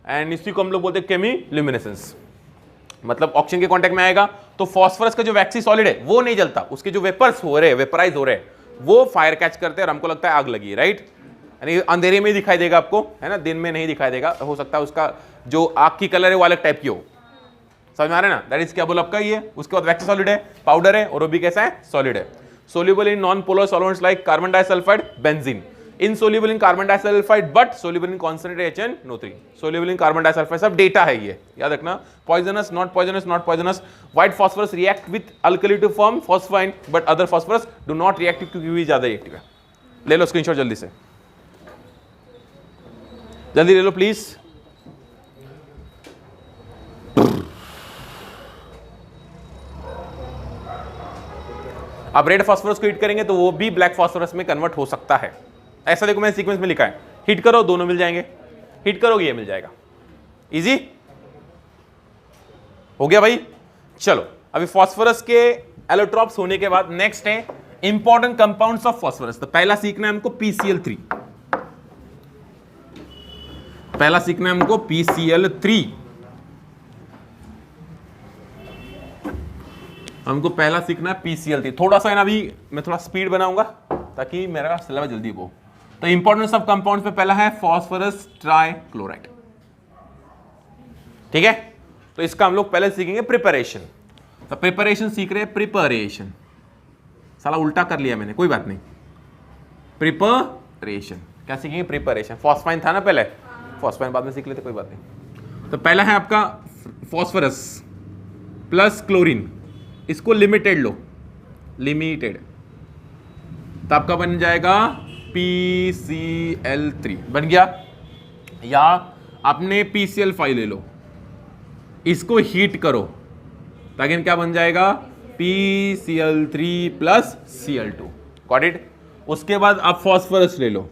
and इसी को हम लोग बोलते हैं केमिल्यूमिनेसेंस। मतलब ऑक्सीजन के कांटेक्ट में आएगा तो फॉस्फोरस का जो वैक्सी सॉलिड है वो नहीं जलता, उसके जो वेपर्स हो रहे हैं, वेपराइज हो रहे हैं, वो फायर कैच करते हैं और हमको लगता है आग लगी, राइट? यानी अंधेरे में ही दिखाई देगा आपको, है ना, दिन में नहीं दिखाई देगा। हो सकता है उसका जो आग की कलर है वो अलग टाइप की हो। समझ में आ रहा है ना? दैट इज क्या बोला आपका ये। उसके बाद वैक्सी सॉलिड है, पाउडर है, और वो भी कैसा है? सॉलिड है। Soluble in non polar solvents like carbon disulphide, benzene. insoluble in carbon disulfide but soluble in concentrated HNO3, soluble in carbon disulfide। सब डेटा है ये, याद रखना। poisonous, not poisonous, not poisonous। white phosphorus react with alkali to form phosphine but other phosphorus do not react क्योंकि भी ज्यादा reactive है। ले लो स्क्रीनशॉट जल्दी से, जल्दी ले लो प्लीज। अब रेड फॉस्फोरस को हीट करेंगे तो वो भी ब्लैक फॉस्फोरस में कन्वर्ट हो सकता है। ऐसा देखो मैंने सीक्वेंस में लिखा है, हीट करो दोनों मिल जाएंगे, हीट करोगे ये मिल जाएगा। इजी हो गया भाई। चलो अभी फॉस्फोरस के एलोट्रॉप्स होने के बाद नेक्स्ट है इंपॉर्टेंट कंपाउंड्स ऑफ फॉस्फोरस। तो पहला सीखना है हमको PCl3, पहला सीखना है हमको PCl3। हमको पहला सीखना है PCl3। थोड़ा सा है ना, अभी मैं थोड़ा स्पीड बनाऊंगा ताकि मेरा सिलेबस जल्दी हो। तो इंपॉर्टेंस ऑफ कंपाउंड पे पहला है फॉस्फोरस ट्राइक्लोराइड, ठीक है। तो इसका हम लोग पहले सीखेंगे प्रिपरेशन। तो प्रिपरेशन सीख रहे हैं, प्रिपरेशन साला उल्टा कर लिया मैंने, कोई बात नहीं। प्रिपरेशन क्या सीखेंगे? प्रिपरेशन। फॉस्फाइन था ना पहले, फॉस्फाइन बाद में सीख लेते, कोई बात नहीं। तो पहला है आपका फॉस्फोरस प्लस क्लोरीन, इसको लिमिटेड लो, लिमिटेड, तो आपका बन जाएगा PCl3 बन गया। या आपने PCl5 ले लो, इसको हीट करो ताकि क्या बन जाएगा? PCl3 plus Cl2। Got it? उसके बाद आप फॉस्फोरस ले लो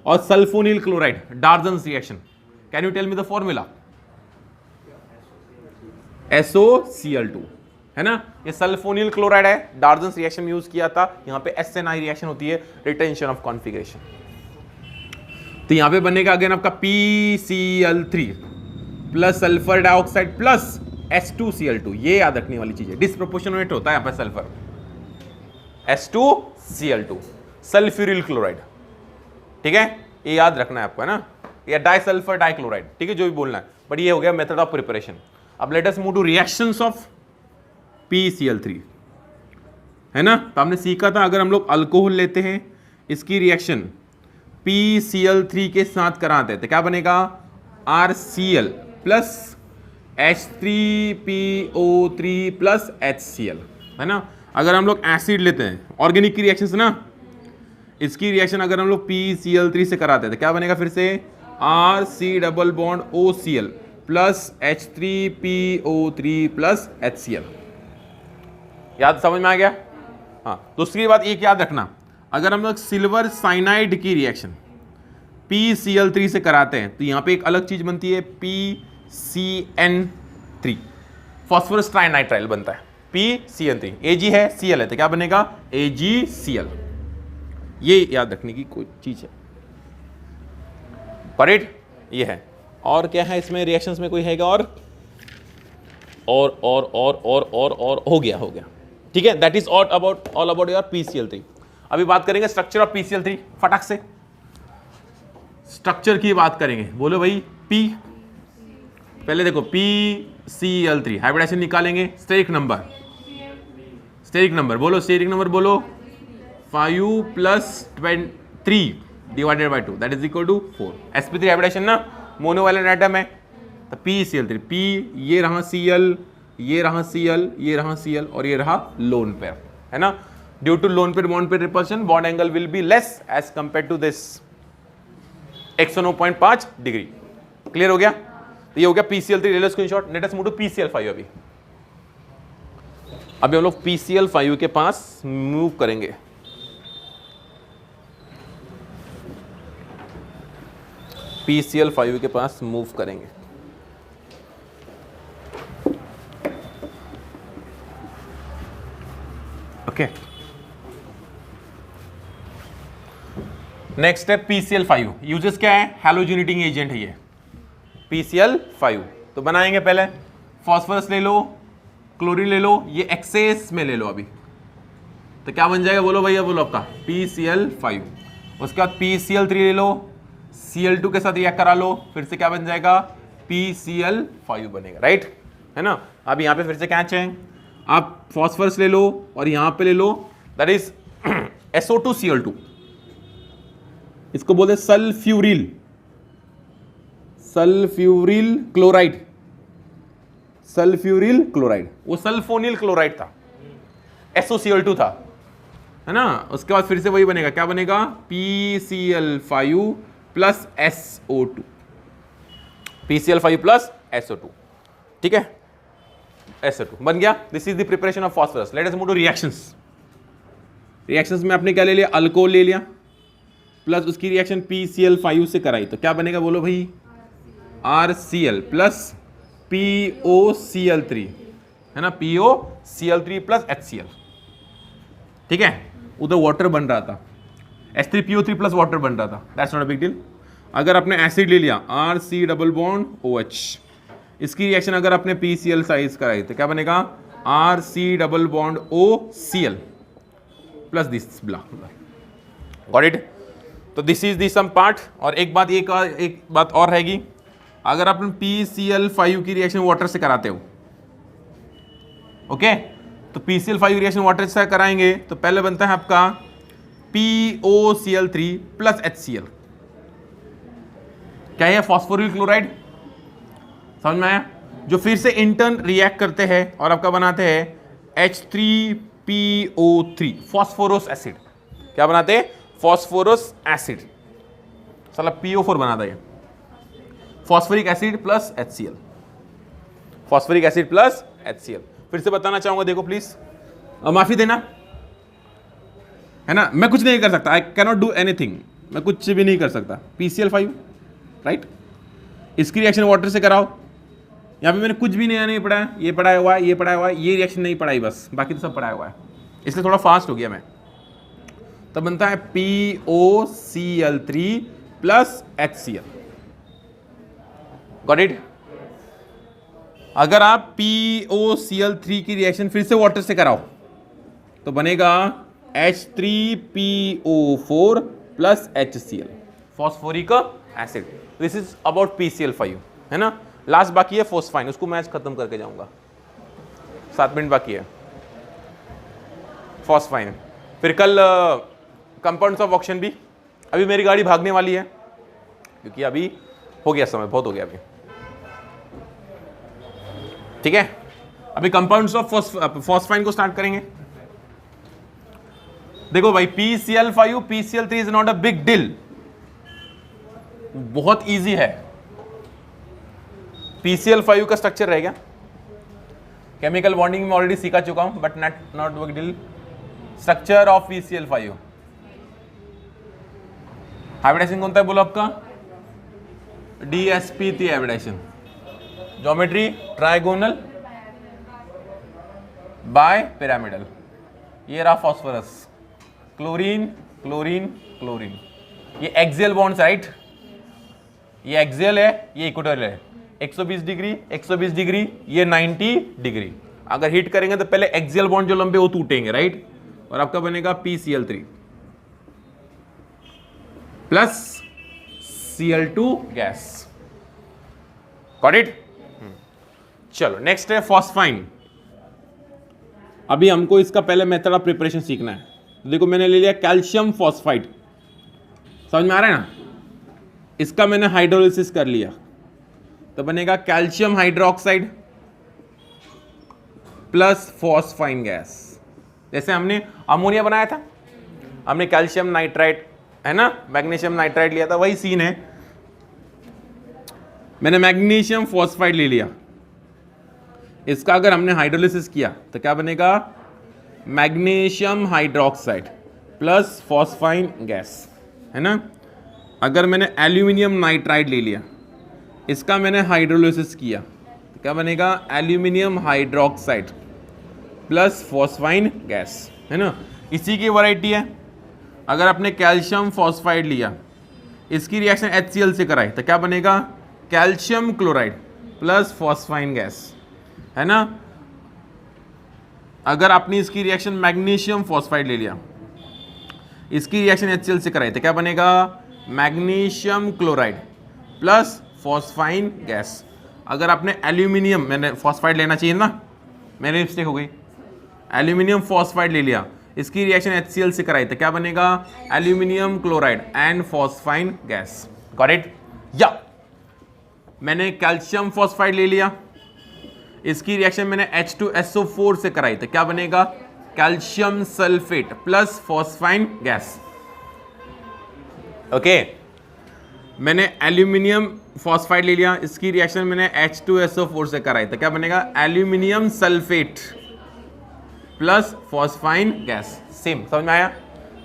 और sulfonyl chloride, Darzens reaction. Can you tell me the formula? SOCl2, है ना। ये सल्फोनिल क्लोराइड है, डार्जन्स रिएक्शन में यूज किया था। यहां पे SNI रिएक्शन होती है, रिटेंशन ऑफ कॉन्फिगरेशन। तो यहां पे बनेगा अगेन आपका PCl3 plus sulphur dioxide plus S2Cl2। ये याद रखने वाली चीज है, डिस्प्रोपोर्शनेट होता है यहां पे सल्फर। S2Cl2 सल्फ्यूरिल क्लोराइड, ठीक है, ये याद रखना है आपको, है ना। या डाइसल्फर डाइक्लोराइड, ठीक है, जो भी बोलना है, बट ये हो गया मेथड ऑफ प्रिपरेशन। अब late us move two reactions of PCl3, है ना। तो हमने सीखा था अगर हम लोग अल्कोहल लेते हैं, इसकी रिएक्शन PCl3 के साथ कराते हैं तो क्या बनेगा? RCl plus H3PO3 plus HCl, है ना। अगर हम लोग एसिड लेते हैं, ऑर्गेनिक की रिएक्शन ना, इसकी रिएक्शन अगर हम लोग PCl3 से कराते हैं तो क्या बनेगा? फिर से RC double bond OCl plus H3PO3 plus HCl। याद समझ में आ गया? हाँ। दूसरी बात एक याद रखना, अगर हम लोग सिल्वर साइनाइड की रिएक्शन PCl3 से कराते हैं तो यहां पे एक अलग चीज बनती है, PCN3, फॉस्फोरस ट्राइनाइट्राइल बनता है, PCN3। Ag है, Cl है, तो क्या बनेगा? AgCl। ये याद रखने की कोई चीज है, करेक्ट? ये है। और क्या है इसमें रिएक्शंस में, कोई हैगा? और हो गया, ठीक है। That is all about your PCl3। अभी बात करेंगे स्ट्रक्चर ऑफ PCl3, फटाक से स्ट्रक्चर की बात करेंगे। बोलो भाई P, पहले देखो PCl3 हाइब्रिडेशन निकालेंगे, स्टेरिक नंबर बोलो, स्टेरिक नंबर बोलो, 5 plus 3 divided by 2 that is equal to 4। sp3 hybridisation ना, मोनोवैलेंट एटम है, तो PCl3, P ये रहा Cl, ये रहा Cl, ये रहा Cl और ये रहा लोन पेयर, है ना। Due to lone pair bond pair repulsion, bond angle will be less as compare to this, 109.5 degree. Clear हो गया? तो ये हो गया PCl3। ले लो screenshot. Let us move to PCl5। अभी हम लोग PCl5 के पास मूव करेंगे। PCl5 के पास मूव करेंगे। ओके, नेक्स्ट है PCl5। यूजेस क्या है? हैलोजेनेटिंग एजेंट है ये PCl5। तो बनाएंगे पहले, फॉस्फोरस ले लो, क्लोरीन ले लो, ये एक्सेस में ले लो अभी, तो क्या बन जाएगा बोलो भैया, बोलो आपका PCl5। उसके बाद PCl3 ले लो, Cl2 के साथ रिएक्ट करा लो, फिर से क्या बन जाएगा? PCl5 बनेगा, राइट है ना। अब यहाँ पे फिर से क्या चाहिए? आप फॉस्फोरस ले लो और यहाँ पे ले लो, दैट इज SO2Cl2, इसको बोलते sulphuryl, sulphuryl chloride, sulphuryl chloride, वो सल्फोनिल क्लोराइड था, SOCl2 था, है ना। उसके बाद फिर से वही बनेगा, क्या बनेगा? PCl5 plus SO2, PCl5 plus SO2, ठीक है, SO2 बन गया। This is the preparation of phosphorus. Late us move two reactions. Reactions में आपने क्या ले लिया? अल्कोहल ले लिया, प्लस उसकी रिएक्शन PCl5 से कराई, तो क्या बनेगा बोलो भाई? RCl प्लस POCl3, है ना, POCl3 प्लस HCl, ठीक है। उधर वाटर बन रहा था, H3PO3 प्लस वाटर बन रहा था, that's not a big deal. अगर आपने एसिड ले लिया RC डबल बॉन्ड OH, इसकी रिएक्शन अगर आपने PCl साइज कराई तो क्या बनेगा? RC double bond OCl plus this block, got it. तो this is the some part. और एक बात और रहेगी, अगर आप PCl5 की रिएक्शन वाटर से कराते हो, ओके, तो PCl5 रिएक्शन वाटर से कराएंगे तो पहले बनता है आपका POCl3 प्लस HCl, क्या है? फॉस्फोरिल क्लोराइड, समझ में आया? जो फिर से इंटर्न रिएक्ट करते हैं और आपका बनाते हैं H3PO3, फॉस्फोरस एसिड। क्या बनाते हैं? फॉस्फोरस एसिड, साला PO4 बनाता है, phosphoric acid plus HCl, phosphoric acid plus HCl। फिर से बताना चाहूंगा, देखो प्लीज, माफी देना, है ना, मैं कुछ नहीं कर सकता, आई कैनॉट डू एनीथिंग, मैं कुछ भी नहीं कर सकता। PCl5, राइट, इसकी रिएक्शन वाटर से कराओ, यहाँ पे मैंने कुछ भी नहीं पढ़ा, ये पढ़ाया हुआ है, ये पढ़ाया हुआ है, ये रिएक्शन नहीं पढ़ाई बस, बाकी तो सब पढ़ाया हुआ है, इसलिए थोड़ा फास्ट हो गया मैं। तो बनता है POCl3 plus HCl, got it. अगर आप POCl3 की रिएक्शन फिर से वाटर से कराओ तो बनेगा H3PO4 plus HCl, phosphoric acid. This is about PCl5, है ना। लास्ट बाकी है फोस्फाइन, उसको मैं आज खत्म करके जाऊंगा, 7 मिनट बाकी है। फॉस्फाइन, फिर कल कंपाउंड्स ऑफ ऑक्सीजन भी। अभी मेरी गाड़ी भागने वाली है क्योंकि अभी हो गया समय, बहुत हो गया अभी, ठीक है। अभी कंपाउंड्स ऑफ फॉस्फाइन को स्टार्ट करेंगे। देखो भाई, PCl5 PCl3 is not a big deal, बहुत इजी है। PCl5 का स्ट्रक्चर रहेगा, केमिकल बॉन्डिंग में ऑलरेडी सीखा चुका हूं, but not big deal. Structure of PCl5, hybridisation कौन है बोलो आपका? DsP3 hybridisation. Geometry trigonal bipyramidal. ये रहा फॉस्फोरस, क्लोरीन क्लोरीन क्लोरीन, ये एक्सियल बॉन्ड्स, राइट, ये एक्सियल है, ये इक्वेटोरियल है, 120 डिग्री 120 डिग्री, ये 90 डिग्री। अगर हिट करेंगे तो पहले एक्सियल बॉन्ड जो लंबे वो टूटेंगे, राइट, और आपका बनेगा PCl3 plus Cl2 gas, got it. चलो नेक्स्ट है फॉस्फाइन। अभी हमको इसका पहले मेथड ऑफ प्रिपरेशन सीखना है। देखो मैंने ले लिया कैल्शियम फॉस्फाइड, समझ में आ रहा है ना। इसका मैंने हाइड्रोलिसिस कर लिया तो बनेगा calcium hydroxide plus phosphine gas. जैसे हमने अमोनिया बनाया था, हमने कैल्शियम नाइट्राइट, है ना, मैग्नीशियम नाइट्राइट लिया था, वही सीन है। मैंने मैग्नीशियम फॉस्फाइड ले लिया, इसका अगर हमने हाइड्रोलिसिस किया तो क्या बनेगा? Magnesium hydroxide plus phosphine gas, है ना। अगर मैंने एल्यूमिनियम नाइट्राइड ले लिया, इसका मैंने हाइड्रोलिसिस किया, तो क्या बनेगा? Aluminium hydroxide plus phosphine gas, है ना। इसी की वैरायटी है। अगर आपने कैल्शियम फॉस्फाइड लिया, इसकी रिएक्शन HCl से कराई, तो क्या बनेगा? Calcium chloride plus phosphine gas, है ना। अगर आपने इसकी रिएक्शन मैग्नीशियम फॉस्फाइड ले लिया, इसकी रिएक्शन HCl से कराई, तो क्या बनेगा? Magnesium chloride plus phosphine gas. अगर आपने एल्यूमिनियम, मैंने फॉस्फाइड लेना चाहिए ना, मेरी मिस्टेक हो गई, एल्यूमिनियम फॉस्फाइड ले लिया, इसकी रिएक्शन HCl से कराई, तो क्या बनेगा? Aluminium chloride and phosphine gas. Got it? या मैंने कैल्शियम फॉस्फाइड ले लिया, इसकी रिएक्शन मैंने H2SO4 से कराई, तो क्या बनेगा? Calcium sulphate plus phosphine gas. Okay मैंने एल्यूमिनियम फॉस्फाइड ले लिया, इसकी रिएक्शन मैंने H2SO4 से कराई, तो क्या बनेगा? Aluminium sulphate plus phosphine gas. Same, समझ में आया?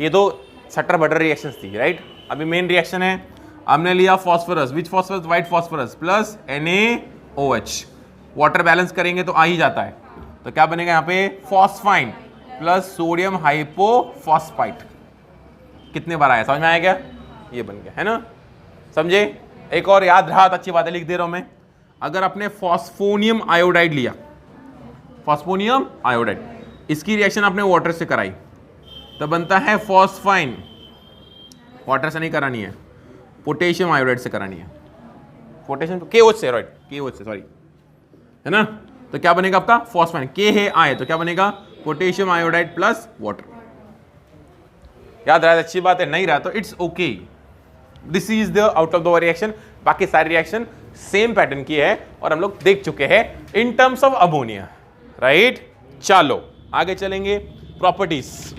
ये दो सटर बटर रिएक्शंस थी, राइट। अभी मेन रिएक्शन है, हमने लिया phosphorus, which phosphorus? White phosphorus plus NaOH, water balance करेंगे तो आ ही जाता है, तो क्या बनेगा यहाँ पे? Phosphine plus sodium hypophosphite. कितने बार आया, समझ में आया क्या? ये बन गया, है ना, समझे। एक और याद रहा तो अच्छी बात है, लिख दे रहा हूं मैं। अगर आपने फॉस्फोनियम आयोडाइड लिया, फॉस्फोनियम आयोडाइड, इसकी रिएक्शन आपने वाटर से कराई, तो बनता है फॉस्फाइन। वाटर से नहीं करानी है, पोटेशियम आयोडाइड से करानी है, पोटेशियम KOH से, राइट, KOH से, सॉरी, है ना। तो क्या बनेगा आपका? फॉस्फाइन। K है आए, तो क्या बनेगा? Potassium iodide plus water. याद रहा, अच्छी बात है। नहीं रहा तो it's okay. This is the out of the reaction. बाकी सारी रिएक्शन सेम पैटर्न की है और हम लोग देख चुके हैं in terms of ammonia, right. चलो आगे चलेंगे, प्रॉपर्टीज,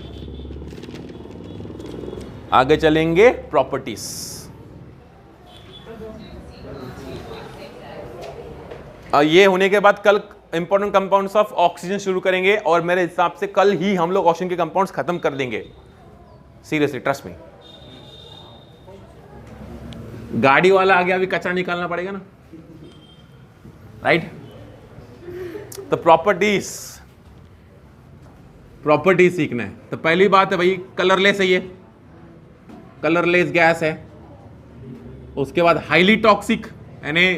आगे चलेंगे प्रॉपर्टीज। ये होने के बाद कल इंपॉर्टेंट कंपाउंड्स ऑफ ऑक्सीजन शुरू करेंगे और मेरे हिसाब से कल ही हम लोग ऑक्सीजन के कंपाउंड्स खत्म कर देंगे। Seriously, trust me. गाड़ी वाला आ गया, अभी कचरा निकालना पड़ेगा ना, राइट। तो प्रॉपर्टीज सीखना है। तो पहली बात है भाई, कलरलेस है, ये कलरलेस गैस है। उसके बाद हाईली टॉक्सिक, यानी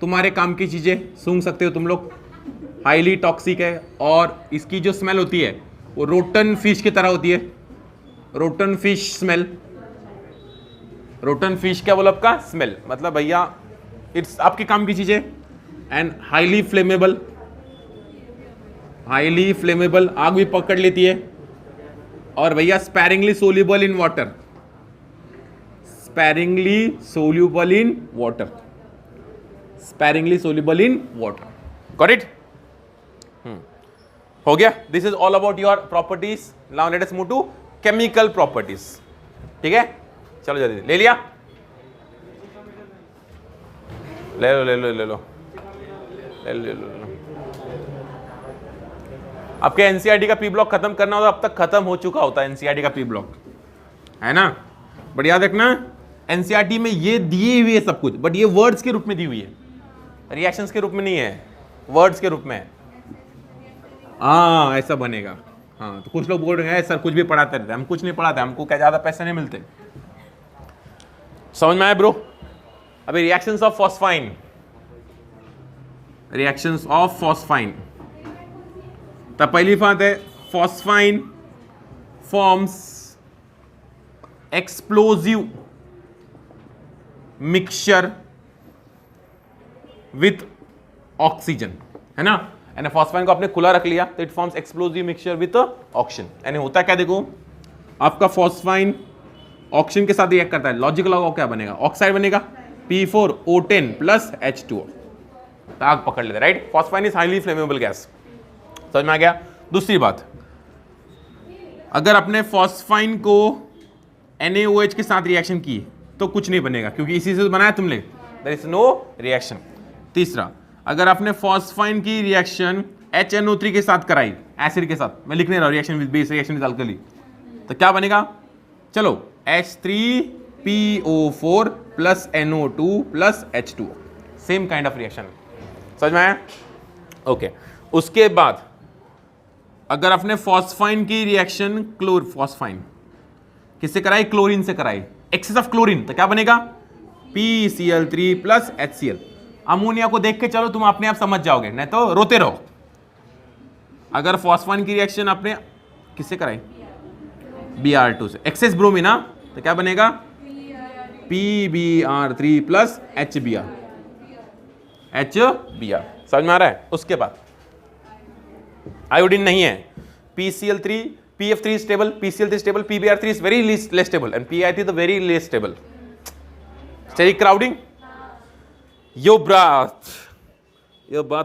तुम्हारे काम की चीजें सूंघ सकते हो तुम लोग, हाईली टॉक्सिक है। और इसकी जो स्मेल होती है वो रोटन फिश की तरह होती है, rotten fish smell. Rotten fish क्या बोला आपका? स्मेल, मतलब भैया इट्स आपके काम की चीजें। And highly flammable, highly flammable, आग भी पकड़ लेती है। और भैया sparingly soluble in water, sparingly soluble in water, sparingly soluble in water. Got it? हो गया। This is all about your properties. Now let us move to chemical properties. ठीक है, चलो जल्दी ले लिया, ले लो ले लो ले लो ले लो ले लो। आपके एनसीईआरटी का पी ब्लॉक खत्म करना होता, अब तक खत्म हो चुका होता है एनसीईआरटी का पी ब्लॉक, है ना। बट याद रखना, एनसीईआरटी में ये दिए हुए है सब कुछ, बट ये वर्ड्स के रूप में दी हुई है, रिएक्शंस के रूप में नहीं है, वर्ड्स के रूप में है। हाँ ऐसा बनेगा। हाँ, तो कुछ लोग बोल रहे हैं सर कुछ भी पढ़ाते रहते, हम कुछ नहीं पढ़ाते, हमको क्या ज्यादा पैसे नहीं मिलते। समझ में आया ब्रो? अभी reactions of phosphine, reactions of phosphine. तो पहली बात है, phosphine forms explosive mixture with oxygen, है ना। यानी फॉस्फाइन को आपने खुला रख लिया तो it forms explosive mixture with oxygen. यानी होता क्या, देखो आपका फॉस्फाइन ऑक्सीजन के साथ रिएक्ट करता है, लॉजिकल लगाओ क्या बनेगा, ऑक्साइड बनेगा, P4O10 प्लस H2O, तो आग पकड़ लेते, right. Phosphine is highly flammable gas. समझ में आ गया। दूसरी बात, अगर आपने फॉस्फाइन को NaOH के साथ रिएक्शन की तो कुछ नहीं बनेगा, क्योंकि इसी से बनाया तुमने, देयर इज नो रिएक्शन। तीसरा, अगर आपने फॉस्फाइन की रिएक्शन HNO3 के साथ कराई, एसिड के साथ, मैं लिखने रहा हूं reaction with base, reaction with alkali, तो क्या बनेगा, चलो H3 PO4 plus NO2 plus H2O, same kind of reaction. समझ में आया? ओके। उसके बाद अगर आपने फॉस्फाइन की रिएक्शन फॉस्फाइन किससे कराई? क्लोरीन से कराई, एक्सेस ऑफ क्लोरीन, तो क्या बनेगा? PCl3 plus HCl। अमोनिया को देख के चलो, तुम अपने आप समझ जाओगे, नहीं तो रोते रहो। अगर फॉस्फाइन की रिएक्शन आपने किससे कराई? Br2 से, एक्सेस ब्रोमीन ना, तो क्या बनेगा? PBr3 plus HBr। समझ में आ रहा है? उसके बाद आयोडीन नहीं है, PCl3, PF3 stable, PCl3 stable, PBr3 is very less stable and PI3 the very less stable. Steric crowding, यो बात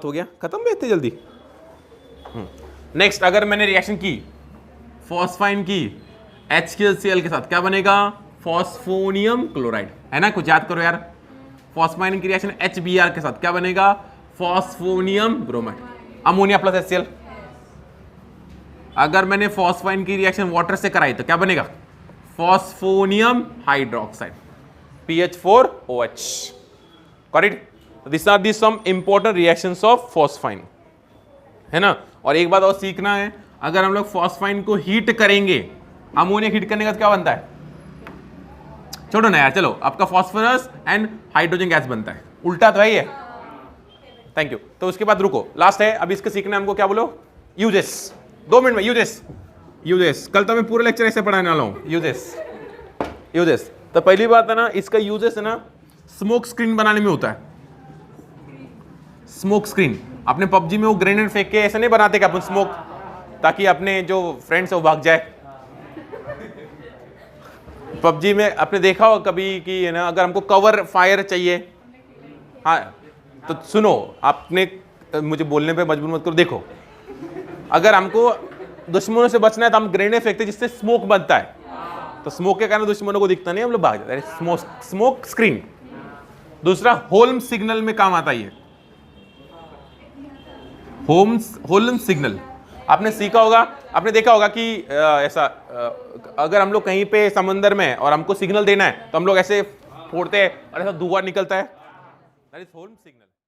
हो गया खत्म भी इतनी जल्दी। नेक्स्ट, अगर मैंने रिएक्शन की फॉस्फाइन की HCl के साथ, क्या बनेगा? फॉस्फोनियम क्लोराइड, है ना? कुछ याद करो यार। फॉस्फाइन की रिएक्शन HBr के साथ क्या बनेगा? Phosphonium bromide, ammonia plus HCl। अगर मैंने फॉस्फाइन की रिएक्शन वाटर से कराई तो क्या बनेगा? Phosphonium hydroxide, PH4OH। Correct? This are the some important reactions of phosphine, है ना? और एक बात और सीखना है, अगर हम लोग फॉस्फाइन को हीट करेंगे, अमोनिया हीट करने का क्या बनता है? छोड़ो ना यार, चलो, आपका फॉस्फोरस एंड हाइड्रोजन गैस बनता है, उल्टा तो है ही है। Thank you. तो उसके बाद रुको, लास्ट है अभी इसके सीखना है हमको, क्या बोलो? यूजेस। 2 मिनट में यूजेस। कल तो मैं पूरा लेक्चर ऐसे पढ़ाने वाला हूं। यूजेस। तो पहली बात है ना, इसका यूजेस है ना, स्मोक स्क्रीन बनाने में होता है। स्मोक स्क्रीन, आपने पबजी में वो ग्रेनेड फेंक के ऐसे नहीं बनाते क्या अपन स्मोक, ताकि अपने जो फ्रेंड्स है वो भाग जाए। पबजी में आपने देखा हो कभी कि है ना, अगर हमको कवर फायर चाहिए, हाँ तो सुनो, आपने मुझे बोलने पे मजबूर मत करो। देखो, अगर हमको दुश्मनों से बचना है तो हम ग्रेनेड फेंकते हैं जिससे स्मोक बनता है, तो स्मोक के कारण दुश्मनों को दिखता नहीं, हम लोग भाग जाते हैं। Smoke screen. दूसरा, होल्म सिग्नल में काम आता है। होल्म सिग्नल आपने सीखा होगा, आपने देखा होगा कि ऐसा अगर हम लोग कहीं पे समंदर में और हमको सिग्नल देना है तो हम लोग ऐसे फोड़ते हैं और ऐसा धुआं निकलता है, दैट इज होल्म सिग्नल।